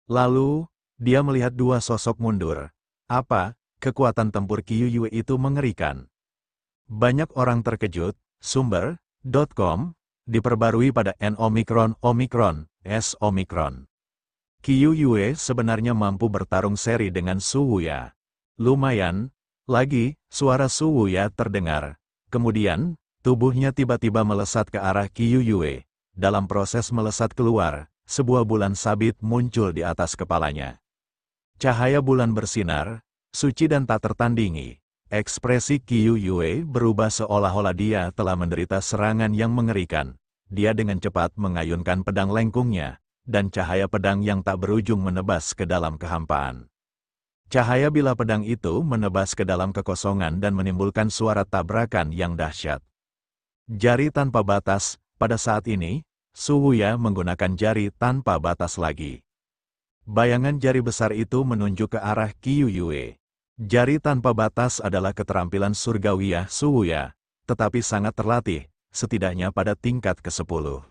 Lalu, dia melihat 2 sosok mundur. Apa? Kekuatan tempur Qiu Yue itu mengerikan. Banyak orang terkejut. Sumber.com diperbarui pada N Omicron S Omicron. Qiu Yue sebenarnya mampu bertarung seri dengan Su Wuya. Lumayan. Lagi, suara Su Wuya terdengar. Kemudian, tubuhnya tiba-tiba melesat ke arah Qiu Yue. Dalam proses melesat keluar, sebuah bulan sabit muncul di atas kepalanya. Cahaya bulan bersinar, suci dan tak tertandingi. Ekspresi Qiu Yue berubah seolah-olah dia telah menderita serangan yang mengerikan. Dia dengan cepat mengayunkan pedang lengkungnya, dan cahaya pedang yang tak berujung menebas ke dalam kehampaan. Cahaya bilah pedang itu menebas ke dalam kekosongan dan menimbulkan suara tabrakan yang dahsyat. Jari tanpa batas, pada saat ini, Su Wuya menggunakan jari tanpa batas lagi. Bayangan jari besar itu menunjuk ke arah Qiu Yue. Jari tanpa batas adalah keterampilan surgawiah Su Wuya, tetapi sangat terlatih, setidaknya pada tingkat ke-10.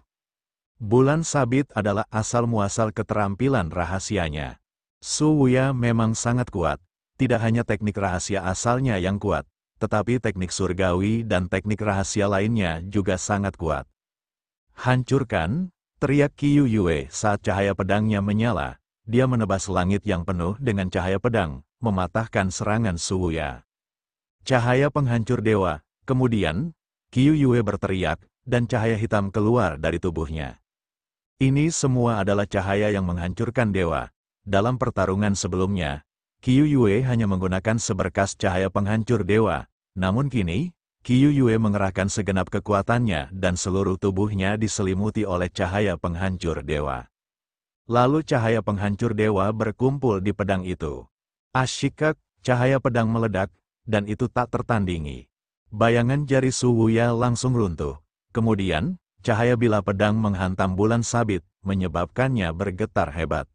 Bulan sabit adalah asal-muasal keterampilan rahasianya. Su Wuya memang sangat kuat, tidak hanya teknik rahasia asalnya yang kuat, tetapi teknik surgawi dan teknik rahasia lainnya juga sangat kuat. Hancurkan, teriak Qiu Yue saat cahaya pedangnya menyala. Dia menebas langit yang penuh dengan cahaya pedang, mematahkan serangan Su Wuya. Cahaya penghancur dewa, kemudian, Qiu Yue berteriak, dan cahaya hitam keluar dari tubuhnya. Ini semua adalah cahaya yang menghancurkan dewa. Dalam pertarungan sebelumnya, Qiu Yue hanya menggunakan seberkas cahaya penghancur dewa, namun kini, Qiu Yue mengerahkan segenap kekuatannya dan seluruh tubuhnya diselimuti oleh cahaya penghancur dewa. Lalu cahaya penghancur dewa berkumpul di pedang itu. Asyikak, cahaya pedang meledak, dan itu tak tertandingi. Bayangan jari Su Wuya langsung runtuh. Kemudian, cahaya bilah pedang menghantam bulan sabit, menyebabkannya bergetar hebat.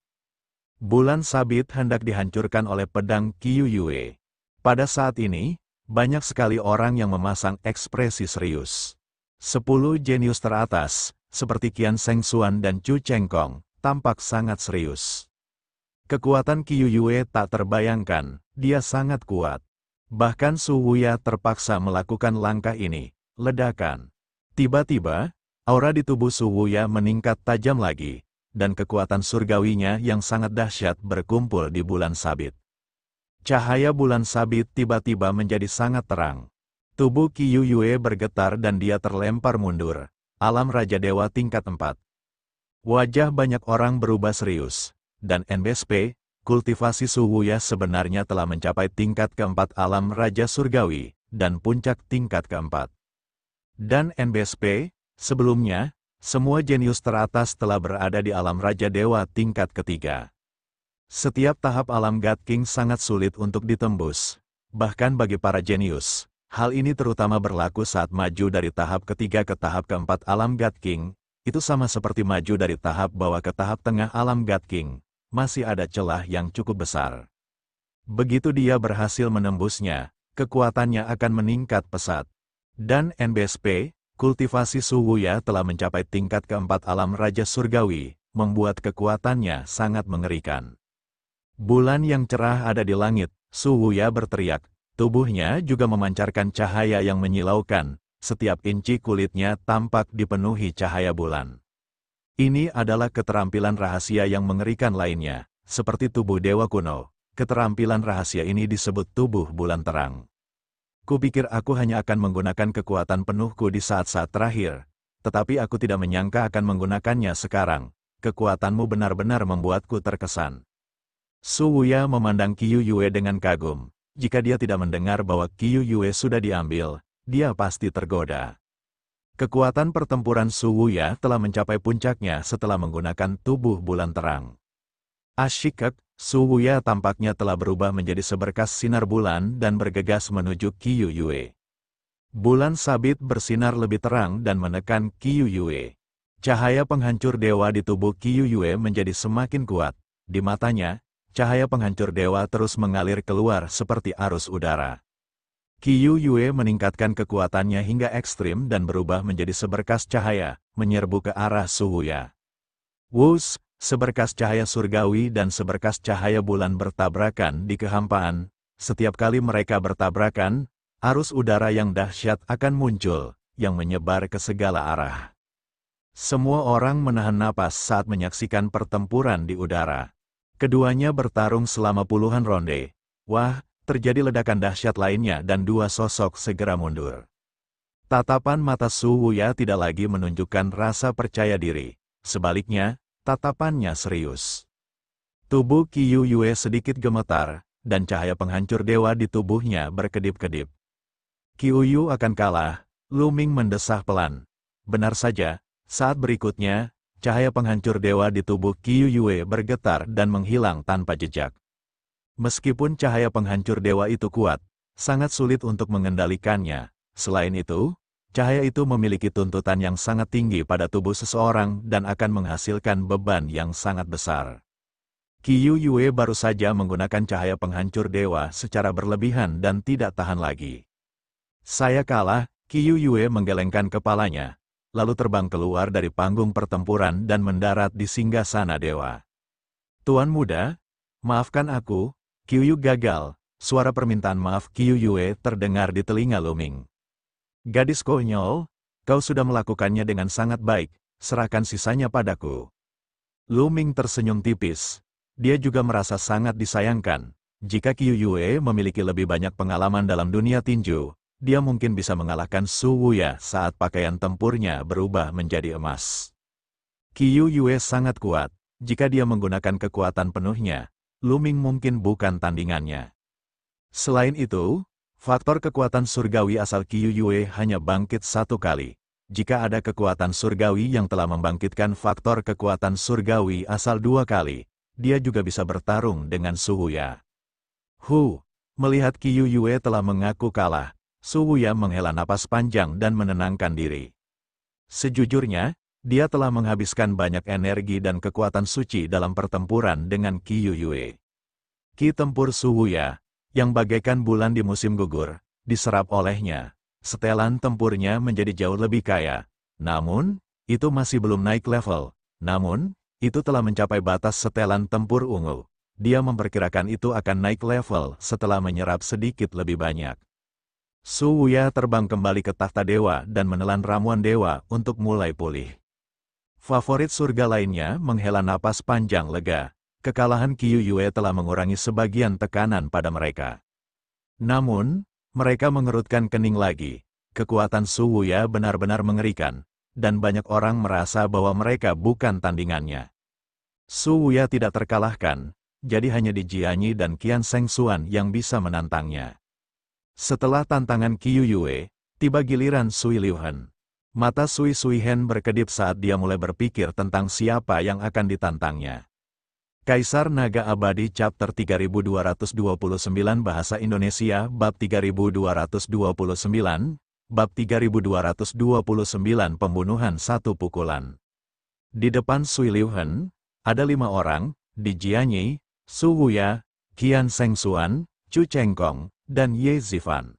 Bulan sabit hendak dihancurkan oleh pedang Qiu Yue. Pada saat ini, banyak sekali orang yang memasang ekspresi serius. 10 jenius teratas, seperti Qian Sheng Xuan dan Chu Chengkong, tampak sangat serius. Kekuatan Qiu Yue tak terbayangkan, dia sangat kuat. Bahkan Su Wuya terpaksa melakukan langkah ini, ledakan. Tiba-tiba, aura di tubuh Su Wuya meningkat tajam lagi, dan kekuatan surgawinya yang sangat dahsyat berkumpul di bulan sabit. Cahaya bulan sabit tiba-tiba menjadi sangat terang. Tubuh Qiu Yue bergetar dan dia terlempar mundur. Alam Raja Dewa tingkat 4. Wajah banyak orang berubah serius, dan NBSP, kultivasi Su Wuya sebenarnya telah mencapai tingkat keempat alam Raja Surgawi, dan puncak tingkat keempat. Dan NBSP, sebelumnya, semua jenius teratas telah berada di alam Raja Dewa tingkat ketiga. Setiap tahap alam God King sangat sulit untuk ditembus, bahkan bagi para jenius. Hal ini terutama berlaku saat maju dari tahap ketiga ke tahap keempat alam God King. Itu sama seperti maju dari tahap bawah ke tahap tengah alam God King, masih ada celah yang cukup besar. Begitu dia berhasil menembusnya, kekuatannya akan meningkat pesat. Dan NBSP, kultivasi Su Wuya telah mencapai tingkat keempat alam Raja Surgawi, membuat kekuatannya sangat mengerikan. Bulan yang cerah ada di langit, Su Wuya berteriak, tubuhnya juga memancarkan cahaya yang menyilaukan. Setiap inci kulitnya tampak dipenuhi cahaya bulan. Ini adalah keterampilan rahasia yang mengerikan lainnya, seperti tubuh dewa kuno. Keterampilan rahasia ini disebut tubuh bulan terang. Kupikir aku hanya akan menggunakan kekuatan penuhku di saat-saat terakhir, tetapi aku tidak menyangka akan menggunakannya sekarang. Kekuatanmu benar-benar membuatku terkesan. Su Wuya memandang Qiu Yue dengan kagum. Jika dia tidak mendengar bahwa Qiu Yue sudah diambil, dia pasti tergoda. Kekuatan pertempuran Su Wuya telah mencapai puncaknya setelah menggunakan tubuh bulan terang. Asyikak, Su Wuya tampaknya telah berubah menjadi seberkas sinar bulan dan bergegas menuju Qiu Yue. Bulan sabit bersinar lebih terang dan menekan Qiu Yue. Cahaya penghancur dewa di tubuh Qiu Yue menjadi semakin kuat. Di matanya, cahaya penghancur dewa terus mengalir keluar seperti arus udara. Qiu Yue meningkatkan kekuatannya hingga ekstrim dan berubah menjadi seberkas cahaya, menyerbu ke arah Su Wuya. Wus, seberkas cahaya surgawi dan seberkas cahaya bulan bertabrakan di kehampaan. Setiap kali mereka bertabrakan, arus udara yang dahsyat akan muncul, yang menyebar ke segala arah. Semua orang menahan napas saat menyaksikan pertempuran di udara. Keduanya bertarung selama puluhan ronde. Wah! Terjadi ledakan dahsyat lainnya dan dua sosok segera mundur. Tatapan mata Su Wuya tidak lagi menunjukkan rasa percaya diri. Sebaliknya, tatapannya serius. Tubuh Qiu Yue sedikit gemetar, dan cahaya penghancur dewa di tubuhnya berkedip-kedip. Qiuyu akan kalah, Lu Ming mendesah pelan. Benar saja, saat berikutnya, cahaya penghancur dewa di tubuh Qiuyu bergetar dan menghilang tanpa jejak. Meskipun cahaya penghancur dewa itu kuat, sangat sulit untuk mengendalikannya. Selain itu, cahaya itu memiliki tuntutan yang sangat tinggi pada tubuh seseorang dan akan menghasilkan beban yang sangat besar. Qiuyu baru saja menggunakan cahaya penghancur dewa secara berlebihan dan tidak tahan lagi. Saya kalah, Qiuyu menggelengkan kepalanya, lalu terbang keluar dari panggung pertempuran dan mendarat di singgasana dewa. Tuan muda, maafkan aku, Qiuyu gagal. Suara permintaan maaf Qiuyu terdengar di telinga Lu Ming. Gadis konyol, kau sudah melakukannya dengan sangat baik, serahkan sisanya padaku. Lu Ming tersenyum tipis. Dia juga merasa sangat disayangkan. Jika Qiuyu memiliki lebih banyak pengalaman dalam dunia tinju, dia mungkin bisa mengalahkan Su Wuya saat pakaian tempurnya berubah menjadi emas. Qiuyu sangat kuat. Jika dia menggunakan kekuatan penuhnya, Lu Ming mungkin bukan tandingannya. Selain itu, faktor kekuatan surgawi asal Qiuyu hanya bangkit satu kali. Jika ada kekuatan surgawi yang telah membangkitkan faktor kekuatan surgawi asal dua kali, dia juga bisa bertarung dengan Su Wuya. Melihat Qiuyu telah mengaku kalah, Su Wuya menghela napas panjang dan menenangkan diri. Sejujurnya, dia telah menghabiskan banyak energi dan kekuatan suci dalam pertempuran dengan Qiuyu. Ki tempur Su Wuya, yang bagaikan bulan di musim gugur, diserap olehnya. Setelan tempurnya menjadi jauh lebih kaya. Namun, itu masih belum naik level. Namun, itu telah mencapai batas setelan tempur ungu. Dia memperkirakan itu akan naik level setelah menyerap sedikit lebih banyak. Su Wuya terbang kembali ke takhta dewa dan menelan ramuan dewa untuk mulai pulih. Favorit surga lainnya menghela napas panjang lega. Kekalahan Qiuyu telah mengurangi sebagian tekanan pada mereka. Namun, mereka mengerutkan kening lagi. Kekuatan Su Wuya benar-benar mengerikan, dan banyak orang merasa bahwa mereka bukan tandingannya. Su Wuya tidak terkalahkan, jadi hanya di Jianyi dan Qian Shengxuan yang bisa menantangnya. Setelah tantangan Qiuyu, tiba giliran Sui Liuhen. Mata Sui Suihen berkedip saat dia mulai berpikir tentang siapa yang akan ditantangnya. Kaisar Naga Abadi Chapter 3229 Bahasa Indonesia Bab 3229 Bab 3229 Pembunuhan Satu Pukulan. Di depan Sui Liuhen, ada 5 orang, di Jianyi, Su Wuya, Qian Shengxuan, Chu Chengkong, dan Ye Zifan.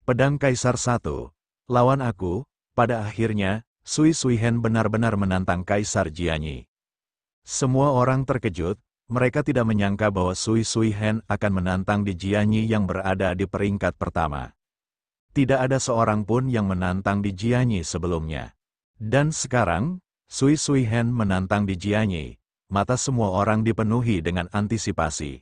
Pedang Kaisar 1. Lawan aku. Pada akhirnya, Sui Suihen benar-benar menantang Kaisar Jianyi. Semua orang terkejut, mereka tidak menyangka bahwa Sui Suihen akan menantang di Jianyi yang berada di peringkat pertama. Tidak ada seorang pun yang menantang di Jianyi sebelumnya. Dan sekarang, Sui Suihen menantang di Jianyi. Mata semua orang dipenuhi dengan antisipasi.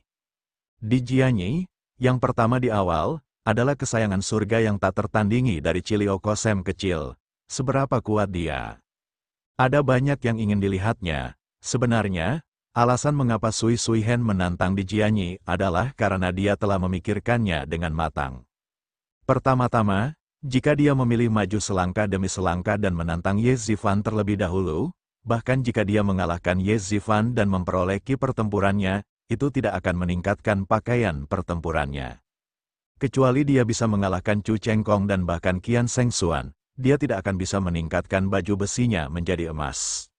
Di Jianyi, yang pertama di awal, adalah kesayangan surga yang tak tertandingi dari Chilioko Sam kecil. Seberapa kuat dia? Ada banyak yang ingin dilihatnya. Sebenarnya, alasan mengapa Sui Suihen menantang di Jianyi adalah karena dia telah memikirkannya dengan matang. Pertama-tama, jika dia memilih maju selangkah demi selangkah dan menantang Ye Zifan terlebih dahulu, bahkan jika dia mengalahkan Ye Zifan dan memperoleh ki pertempurannya, itu tidak akan meningkatkan pakaian pertempurannya. Kecuali dia bisa mengalahkan Chu Chengkong dan bahkan Qian Shengxuan, dia tidak akan bisa meningkatkan baju besinya menjadi emas.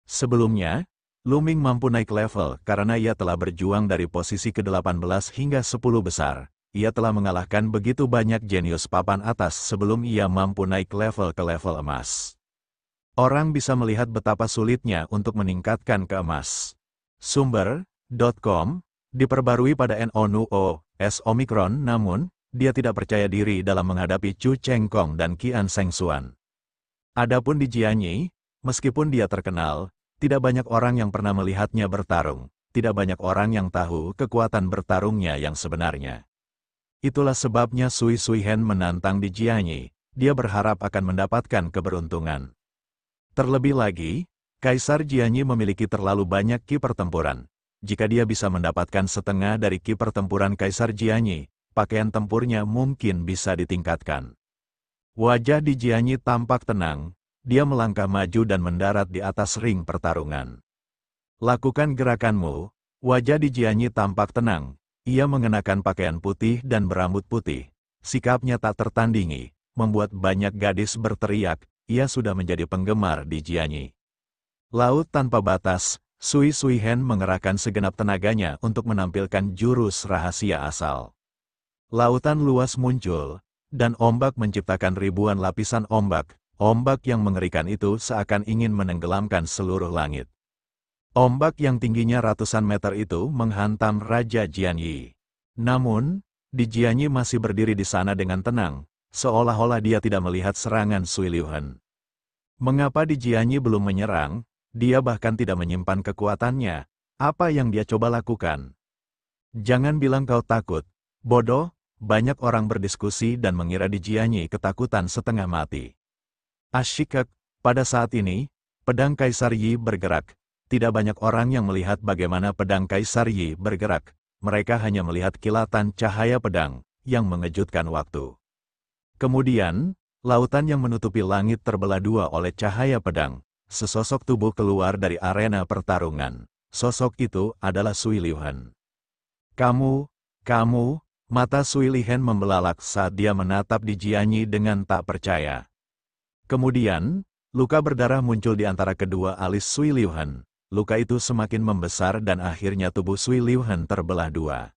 Sebelumnya, Lu Ming mampu naik level karena ia telah berjuang dari posisi ke-18 hingga 10 besar. Ia telah mengalahkan begitu banyak jenius papan atas sebelum ia mampu naik level ke level emas. Orang bisa melihat betapa sulitnya untuk meningkatkan ke emas. Sumber.com, diperbarui pada NONUO.S Omicron namun, dia tidak percaya diri dalam menghadapi Chu Chengkong dan Qian Shengxuan. Adapun di Jianyi, meskipun dia terkenal, tidak banyak orang yang pernah melihatnya bertarung, tidak banyak orang yang tahu kekuatan bertarungnya yang sebenarnya. Itulah sebabnya Sui Suihen menantang di Jianyi, dia berharap akan mendapatkan keberuntungan. Terlebih lagi, Kaisar Jianyi memiliki terlalu banyak ki pertempuran. Jika dia bisa mendapatkan setengah dari ki pertempuran Kaisar Jianyi, pakaian tempurnya mungkin bisa ditingkatkan. Wajah di Jianyi tampak tenang, dia melangkah maju dan mendarat di atas ring pertarungan. Lakukan gerakanmu. Wajah di Jianyi tampak tenang, ia mengenakan pakaian putih dan berambut putih. Sikapnya tak tertandingi, membuat banyak gadis berteriak, ia sudah menjadi penggemar di Jianyi. Laut tanpa batas, Sui Suihen mengerahkan segenap tenaganya untuk menampilkan jurus rahasia asal. Lautan luas muncul, dan ombak menciptakan ribuan lapisan ombak. Ombak yang mengerikan itu seakan ingin menenggelamkan seluruh langit. Ombak yang tingginya ratusan meter itu menghantam Raja Jianyi. Namun, di Jianyi masih berdiri di sana dengan tenang, seolah-olah dia tidak melihat serangan Sui Liuhen. Mengapa di Jianyi belum menyerang? Dia bahkan tidak menyimpan kekuatannya. Apa yang dia coba lakukan? Jangan bilang kau takut. Bodoh, banyak orang berdiskusi dan mengira di Jianyi ketakutan setengah mati. Asyikek, pada saat ini, pedang Kaisar Yi bergerak. Tidak banyak orang yang melihat bagaimana pedang Kaisar Yi bergerak. Mereka hanya melihat kilatan cahaya pedang, yang mengejutkan waktu. Kemudian, lautan yang menutupi langit terbelah dua oleh cahaya pedang. Sesosok tubuh keluar dari arena pertarungan. Sosok itu adalah Sui Liuhen. Kamu, mata Sui Liuhen membelalak saat dia menatap di Jianyi dengan tak percaya. Kemudian, luka berdarah muncul di antara kedua alis Sui Liuhen. Luka itu semakin membesar dan akhirnya tubuh Sui Liuhen terbelah dua.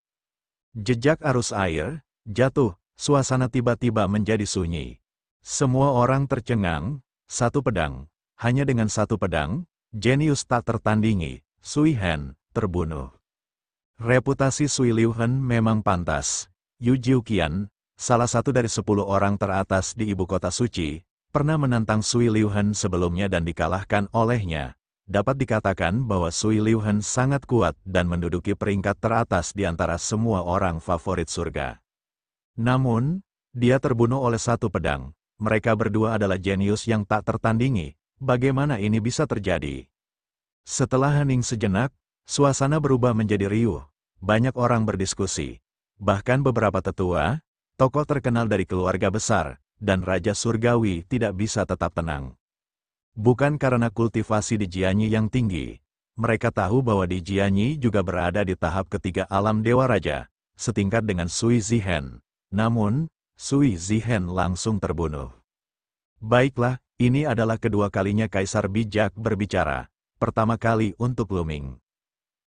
Jejak arus air, jatuh, suasana tiba-tiba menjadi sunyi. Semua orang tercengang, satu pedang. Hanya dengan satu pedang, jenius tak tertandingi, Sui Hen, terbunuh. Reputasi Sui Liuhen memang pantas. Yu Jiuqian, salah satu dari 10 orang teratas di ibu kota suci, pernah menantang Sui Liuhen sebelumnya dan dikalahkan olehnya. Dapat dikatakan bahwa Sui Liuhen sangat kuat dan menduduki peringkat teratas di antara semua orang favorit surga. Namun, dia terbunuh oleh satu pedang. Mereka berdua adalah jenius yang tak tertandingi. Bagaimana ini bisa terjadi? Setelah hening sejenak, suasana berubah menjadi riuh. Banyak orang berdiskusi. Bahkan beberapa tetua, tokoh terkenal dari keluarga besar, dan Raja Surgawi tidak bisa tetap tenang. Bukan karena kultivasi di Jianyi yang tinggi. Mereka tahu bahwa di Jianyi juga berada di tahap ketiga alam Dewa Raja, setingkat dengan Sui Zihen. Namun, Sui Zihen langsung terbunuh. Baiklah, ini adalah kedua kalinya Kaisar bijak berbicara, pertama kali untuk Lu Ming.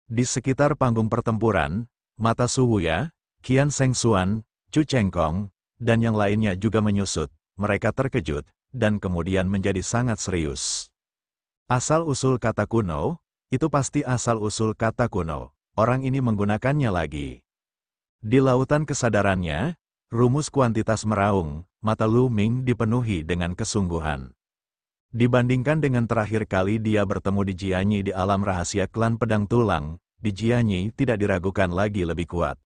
Di sekitar panggung pertempuran, mata Su Wuya, Qian Shengxuan, Chu Chengkong, dan yang lainnya juga menyusut. Mereka terkejut, dan kemudian menjadi sangat serius. Asal-usul kata kuno, itu pasti asal-usul kata kuno. Orang ini menggunakannya lagi. Di lautan kesadarannya, rumus kuantitas meraung, mata Lu Ming dipenuhi dengan kesungguhan. Dibandingkan dengan terakhir kali dia bertemu di Jianyi di alam rahasia klan pedang tulang, di Jianyi tidak diragukan lagi lebih kuat.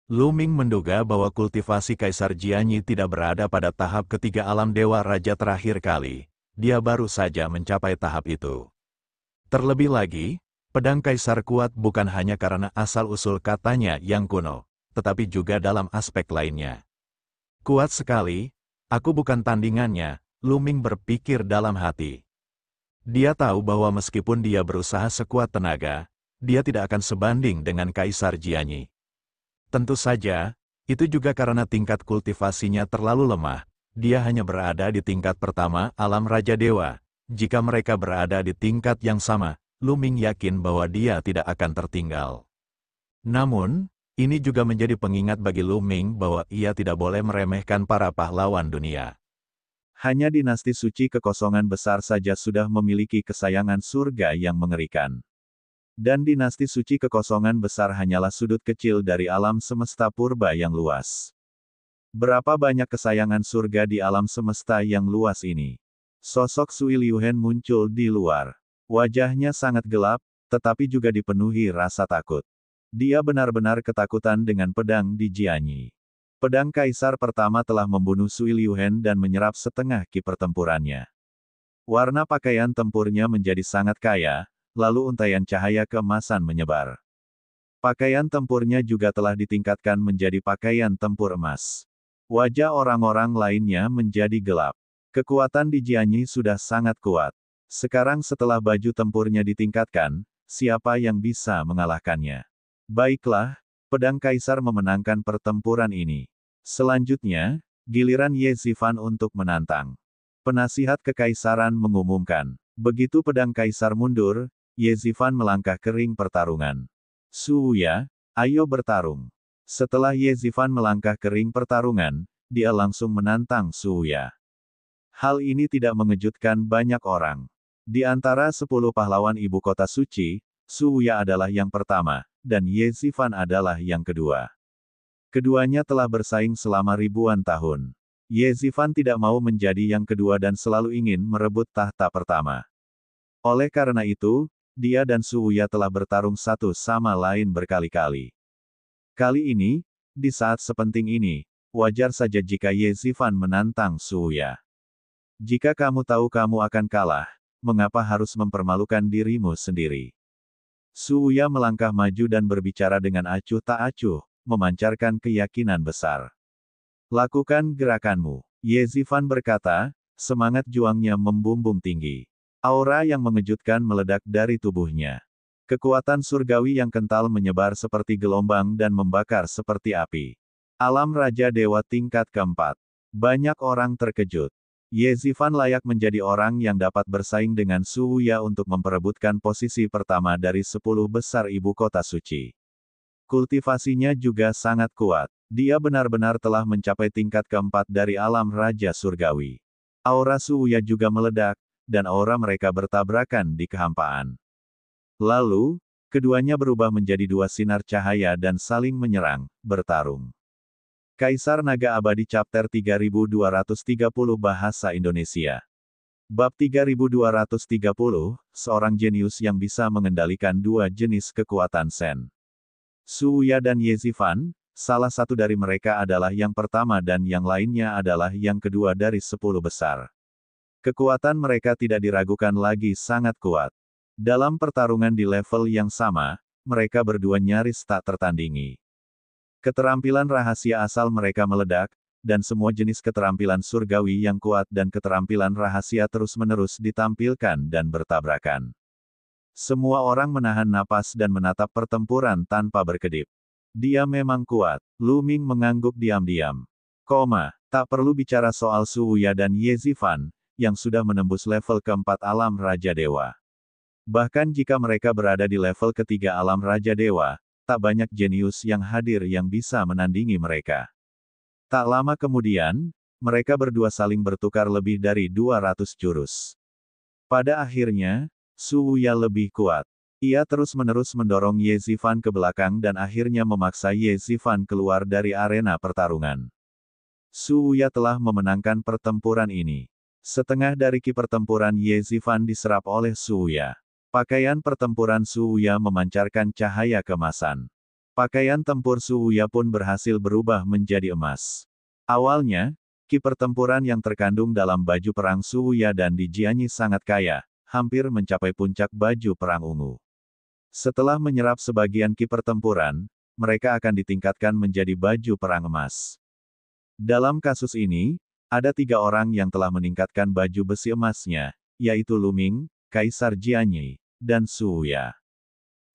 Lu Ming menduga bahwa kultivasi Kaisar Jianyi tidak berada pada tahap ketiga alam Dewa Raja terakhir kali. Dia baru saja mencapai tahap itu. Terlebih lagi, pedang Kaisar kuat bukan hanya karena asal-usul katanya yang kuno, tetapi juga dalam aspek lainnya. Kuat sekali, aku bukan tandingannya, Lu Ming berpikir dalam hati. Dia tahu bahwa meskipun dia berusaha sekuat tenaga, dia tidak akan sebanding dengan Kaisar Jianyi. Tentu saja, itu juga karena tingkat kultivasinya terlalu lemah. Dia hanya berada di tingkat pertama alam Raja Dewa. Jika mereka berada di tingkat yang sama, Lu Ming yakin bahwa dia tidak akan tertinggal. Namun, ini juga menjadi pengingat bagi Lu Ming bahwa ia tidak boleh meremehkan para pahlawan dunia. Hanya dinasti suci kekosongan besar saja sudah memiliki kesayangan surga yang mengerikan. Dan dinasti suci kekosongan besar hanyalah sudut kecil dari alam semesta purba yang luas. Berapa banyak kesayangan surga di alam semesta yang luas ini? Sosok Sui Liuhen muncul di luar. Wajahnya sangat gelap, tetapi juga dipenuhi rasa takut. Dia benar-benar ketakutan dengan pedang di Jianyi. Pedang Kaisar pertama telah membunuh Sui Liuhen dan menyerap setengah ki pertempurannya. Warna pakaian tempurnya menjadi sangat kaya, lalu untaian cahaya keemasan menyebar. Pakaian tempurnya juga telah ditingkatkan menjadi pakaian tempur emas. Wajah orang-orang lainnya menjadi gelap. Kekuatan di Jianyi sudah sangat kuat. Sekarang setelah baju tempurnya ditingkatkan, siapa yang bisa mengalahkannya? Baiklah, pedang kaisar memenangkan pertempuran ini. Selanjutnya, giliran Ye Zifan untuk menantang. Penasihat kekaisaran mengumumkan. Begitu pedang kaisar mundur, Ye Zifan melangkah ke ring pertarungan. Su Wuya, ayo bertarung. Setelah Ye Zifan melangkah ke ring pertarungan, dia langsung menantang Su Wuya. Hal ini tidak mengejutkan banyak orang. Di antara 10 pahlawan ibu kota suci, Su Wuya adalah yang pertama, dan Ye Zifan adalah yang kedua. Keduanya telah bersaing selama ribuan tahun. Ye Zifan tidak mau menjadi yang kedua dan selalu ingin merebut tahta pertama. Oleh karena itu, dia dan Su Wuya telah bertarung satu sama lain berkali-kali. Kali ini, di saat sepenting ini, wajar saja jika Ye Zifan menantang Su Wuya. Jika kamu tahu kamu akan kalah, mengapa harus mempermalukan dirimu sendiri? Su Wuya melangkah maju dan berbicara dengan acuh tak acuh, memancarkan keyakinan besar. Lakukan gerakanmu. Ye Zifan berkata, semangat juangnya membumbung tinggi. Aura yang mengejutkan meledak dari tubuhnya. Kekuatan surgawi yang kental menyebar seperti gelombang dan membakar seperti api. Alam Raja Dewa tingkat keempat. Banyak orang terkejut. Ye Zifan layak menjadi orang yang dapat bersaing dengan Su Wuya untuk memperebutkan posisi pertama dari 10 besar ibu kota suci. Kultivasinya juga sangat kuat. Dia benar-benar telah mencapai tingkat keempat dari alam Raja Surgawi. Aura Su Wuya juga meledak, dan aura mereka bertabrakan di kehampaan. Lalu, keduanya berubah menjadi dua sinar cahaya dan saling menyerang, bertarung. Kaisar Naga Abadi Chapter 3230 Bahasa Indonesia. Bab 3230, seorang jenius yang bisa mengendalikan dua jenis kekuatan Sen. Su Wuya dan Ye Zifan, salah satu dari mereka adalah yang pertama dan yang lainnya adalah yang kedua dari 10 besar. Kekuatan mereka tidak diragukan lagi sangat kuat. Dalam pertarungan di level yang sama, mereka berdua nyaris tak tertandingi. Keterampilan rahasia asal mereka meledak, dan semua jenis keterampilan surgawi yang kuat dan keterampilan rahasia terus-menerus ditampilkan dan bertabrakan. Semua orang menahan napas dan menatap pertempuran tanpa berkedip. Dia memang kuat. Lu Ming mengangguk diam-diam. Tak perlu bicara soal Su Wuya dan Ye Zifan, yang sudah menembus level keempat alam Raja Dewa. Bahkan jika mereka berada di level ketiga alam Raja Dewa, tak banyak jenius yang hadir yang bisa menandingi mereka. Tak lama kemudian, mereka berdua saling bertukar lebih dari 200 jurus. Pada akhirnya, Su Wuya lebih kuat. Ia terus-menerus mendorong Ye Zifan ke belakang dan akhirnya memaksa Ye Zifan keluar dari arena pertarungan. Su Wuya telah memenangkan pertempuran ini. Setengah dari ki pertempuran Ye Zifan diserap oleh Su Wuya. Pakaian pertempuran Su Wuya memancarkan cahaya kemasan. Pakaian tempur Su Wuya pun berhasil berubah menjadi emas. Awalnya, ki pertempuran yang terkandung dalam baju perang Su Wuya dan di Jianyi sangat kaya, hampir mencapai puncak baju perang ungu. Setelah menyerap sebagian ki pertempuran, mereka akan ditingkatkan menjadi baju perang emas. Dalam kasus ini, ada 3 orang yang telah meningkatkan baju besi emasnya, yaitu Lu Ming, Kaisar Jianyi, dan Su Wuya.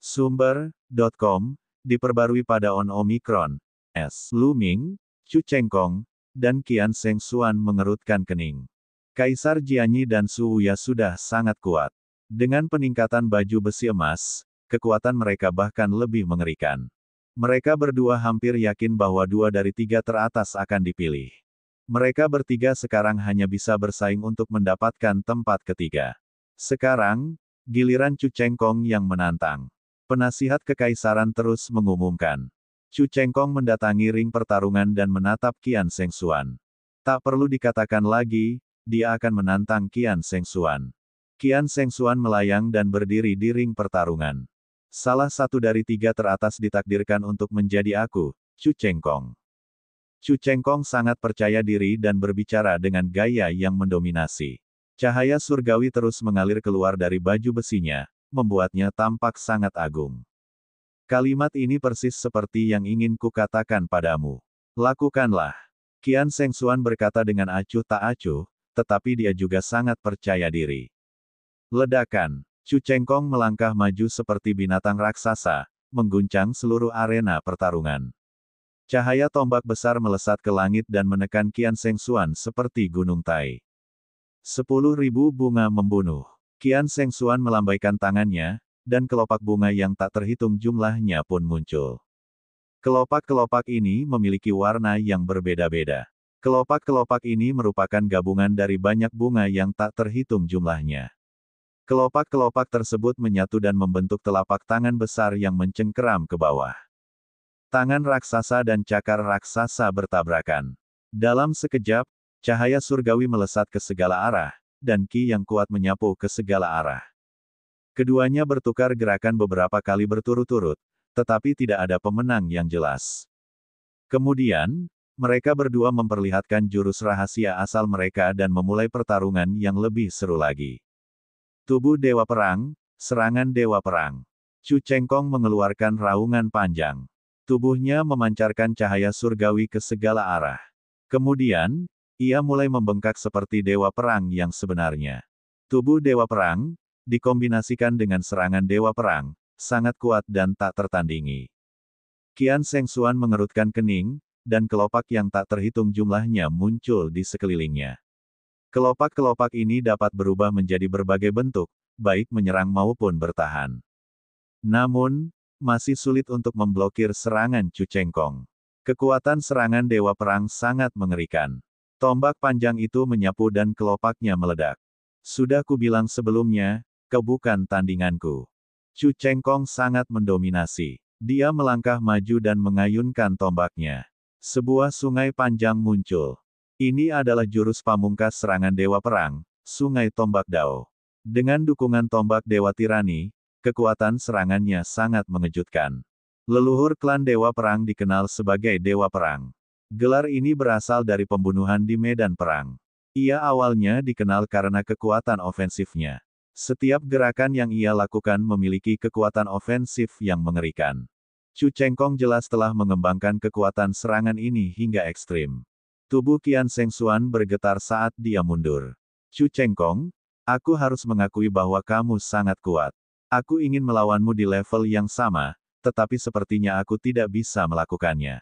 Sumber.com, diperbarui pada On Omicron, S. Lu Ming, Chu Chengkong, dan Qian Sheng Xuan mengerutkan kening. Kaisar Jianyi dan Su Wuya sudah sangat kuat. Dengan peningkatan baju besi emas, kekuatan mereka bahkan lebih mengerikan. Mereka berdua hampir yakin bahwa 2 dari 3 teratas akan dipilih. Mereka bertiga sekarang hanya bisa bersaing untuk mendapatkan tempat ketiga. Sekarang, giliran Chu Chengkong yang menantang. Penasihat kekaisaran terus mengumumkan. Chu Chengkong mendatangi ring pertarungan dan menatap Qian Sheng Xuan. Tak perlu dikatakan lagi, dia akan menantang Qian Sheng Xuan. Qian Sheng Xuan melayang dan berdiri di ring pertarungan. Salah satu dari 3 teratas ditakdirkan untuk menjadi aku, Chu Chengkong. Chu Chengkong sangat percaya diri dan berbicara dengan gaya yang mendominasi. Cahaya surgawi terus mengalir keluar dari baju besinya, membuatnya tampak sangat agung. Kalimat ini persis seperti yang ingin kukatakan padamu. Lakukanlah. Qian Seng Xuan berkata dengan acuh tak acuh, tetapi dia juga sangat percaya diri. Ledakan. Chu Chengkong melangkah maju seperti binatang raksasa, mengguncang seluruh arena pertarungan. Cahaya tombak besar melesat ke langit dan menekan Qian Seng Xuan seperti gunung Tai. 10.000 bunga membunuh. Qian Seng Xuan melambaikan tangannya, dan kelopak bunga yang tak terhitung jumlahnya pun muncul. Kelopak-kelopak ini memiliki warna yang berbeda-beda. Kelopak-kelopak ini merupakan gabungan dari banyak bunga yang tak terhitung jumlahnya. Kelopak-kelopak tersebut menyatu dan membentuk telapak tangan besar yang mencengkeram ke bawah. Tangan raksasa dan cakar raksasa bertabrakan. Dalam sekejap, cahaya surgawi melesat ke segala arah, dan Qi yang kuat menyapu ke segala arah. Keduanya bertukar gerakan beberapa kali berturut-turut, tetapi tidak ada pemenang yang jelas. Kemudian, mereka berdua memperlihatkan jurus rahasia asal mereka dan memulai pertarungan yang lebih seru lagi. Tubuh Dewa Perang, serangan Dewa Perang. Chu Chengkong mengeluarkan raungan panjang. Tubuhnya memancarkan cahaya surgawi ke segala arah. Kemudian, ia mulai membengkak seperti Dewa Perang yang sebenarnya. Tubuh Dewa Perang, dikombinasikan dengan serangan Dewa Perang, sangat kuat dan tak tertandingi. Qian Seng Xuan mengerutkan kening, dan kelopak yang tak terhitung jumlahnya muncul di sekelilingnya. Kelopak-kelopak ini dapat berubah menjadi berbagai bentuk, baik menyerang maupun bertahan. Namun, masih sulit untuk memblokir serangan Chu Chengkong. Kekuatan serangan Dewa Perang sangat mengerikan. Tombak panjang itu menyapu dan kelopaknya meledak. Sudah kubilang sebelumnya, kau bukan tandinganku. Chu Chengkong sangat mendominasi. Dia melangkah maju dan mengayunkan tombaknya. Sebuah sungai panjang muncul. Ini adalah jurus pamungkas serangan Dewa Perang, Sungai Tombak Dao. Dengan dukungan tombak Dewa Tirani, kekuatan serangannya sangat mengejutkan. Leluhur klan Dewa Perang dikenal sebagai Dewa Perang. Gelar ini berasal dari pembunuhan di medan perang. Ia awalnya dikenal karena kekuatan ofensifnya. Setiap gerakan yang ia lakukan memiliki kekuatan ofensif yang mengerikan. Chu Chengkong jelas telah mengembangkan kekuatan serangan ini hingga ekstrim. Tubuh Qian Seng Xuan bergetar saat dia mundur. Chu Chengkong, aku harus mengakui bahwa kamu sangat kuat. Aku ingin melawanmu di level yang sama, tetapi sepertinya aku tidak bisa melakukannya.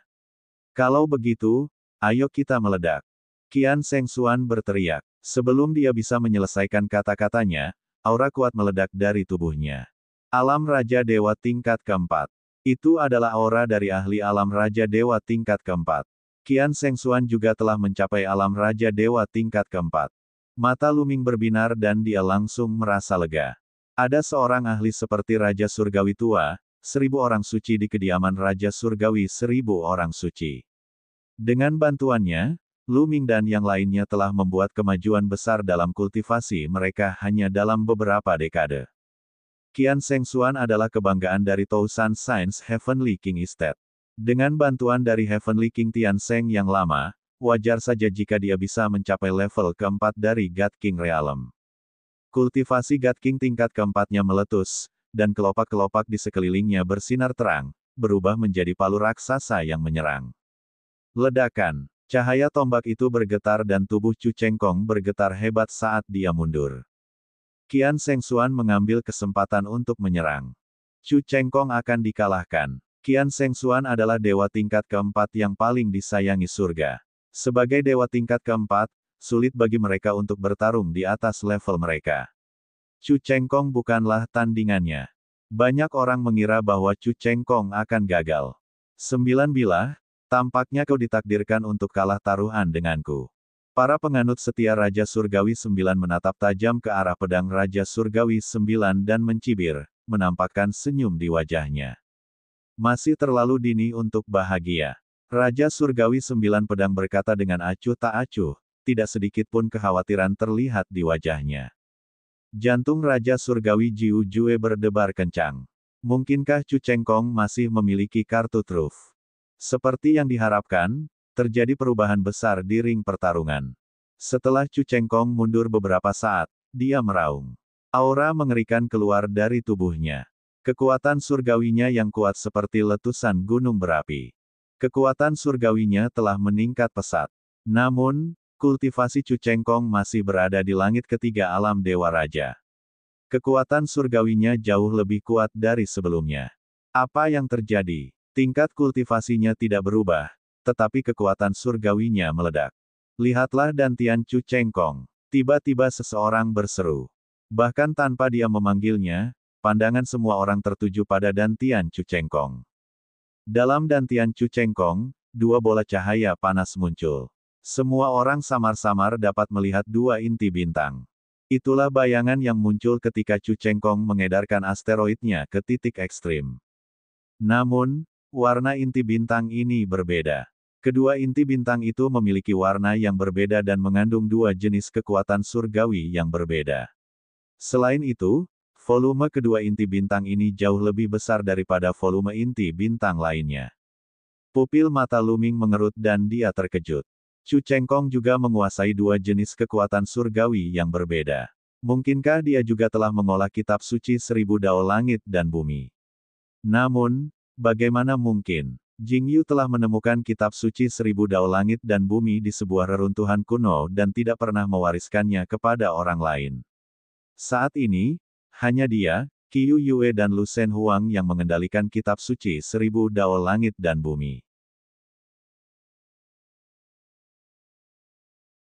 Kalau begitu, ayo kita meledak. Qian Seng Xuan berteriak. Sebelum dia bisa menyelesaikan kata-katanya, aura kuat meledak dari tubuhnya. Alam Raja Dewa tingkat keempat. Itu adalah aura dari ahli Alam Raja Dewa tingkat keempat. Qian Seng Xuan juga telah mencapai Alam Raja Dewa tingkat keempat. Mata Luming berbinar dan dia langsung merasa lega. Ada seorang ahli seperti Raja Surgawi tua, 1000 orang suci di kediaman Raja Surgawi 1000 orang suci. Dengan bantuannya, Luming dan yang lainnya telah membuat kemajuan besar dalam kultivasi mereka hanya dalam beberapa dekade. Qian Seng Xuan adalah kebanggaan dari Tousan Science Heavenly King Estate. Dengan bantuan dari Heavenly King Tian Seng yang lama, wajar saja jika dia bisa mencapai level keempat dari God King Realm. Kultivasi God King tingkat keempatnya meletus, dan kelopak-kelopak di sekelilingnya bersinar terang, berubah menjadi palu raksasa yang menyerang. Ledakan. Cahaya tombak itu bergetar dan tubuh Chu Chengkong bergetar hebat saat dia mundur. Qian Seng Xuan mengambil kesempatan untuk menyerang. Chu Chengkong akan dikalahkan. Qian Seng Xuan adalah dewa tingkat keempat yang paling disayangi surga. Sebagai dewa tingkat keempat, sulit bagi mereka untuk bertarung di atas level mereka. Chu Chengkong bukanlah tandingannya. Banyak orang mengira bahwa Chu Chengkong akan gagal. 9 bilah, tampaknya kau ditakdirkan untuk kalah taruhan denganku. Para penganut setia Raja Surgawi 9 menatap tajam ke arah pedang Raja Surgawi 9 dan mencibir, menampakkan senyum di wajahnya. Masih terlalu dini untuk bahagia. Raja Surgawi 9 pedang berkata dengan acuh tak acuh, tidak sedikit pun kekhawatiran terlihat di wajahnya. Jantung Raja Surgawi Jiu Jue berdebar kencang. Mungkinkah Chu Chengkong masih memiliki kartu truf? Seperti yang diharapkan, terjadi perubahan besar di ring pertarungan. Setelah Chu Chengkong mundur beberapa saat, dia meraung. Aura mengerikan keluar dari tubuhnya. Kekuatan surgawinya yang kuat seperti letusan gunung berapi. Kekuatan surgawinya telah meningkat pesat. Namun, kultivasi Cu Chengkong masih berada di langit ketiga alam Dewa Raja. Kekuatan surgawinya jauh lebih kuat dari sebelumnya. Apa yang terjadi? Tingkat kultivasinya tidak berubah, tetapi kekuatan surgawinya meledak. Lihatlah Dantian Cu Chengkong. Tiba-tiba seseorang berseru. Bahkan tanpa dia memanggilnya, pandangan semua orang tertuju pada Dantian Cu Chengkong. Dalam Dantian Cu Chengkong, dua bola cahaya panas muncul. Semua orang samar-samar dapat melihat dua inti bintang. Itulah bayangan yang muncul ketika Cu Chengkong mengedarkan asteroidnya ke titik ekstrim. Namun, warna inti bintang ini berbeda. Kedua inti bintang itu memiliki warna yang berbeda dan mengandung dua jenis kekuatan surgawi yang berbeda. Selain itu, volume kedua inti bintang ini jauh lebih besar daripada volume inti bintang lainnya. Pupil mata Luming mengerut dan dia terkejut. Cu Chengkong juga menguasai dua jenis kekuatan surgawi yang berbeda. Mungkinkah dia juga telah mengolah kitab suci 1000 Dao Langit dan Bumi? Namun, bagaimana mungkin? Jing Yu telah menemukan kitab suci 1000 Dao Langit dan Bumi di sebuah reruntuhan kuno dan tidak pernah mewariskannya kepada orang lain. Saat ini, hanya dia, Qiu Yue dan Lu Shen Huang yang mengendalikan kitab suci 1000 Dao Langit dan Bumi.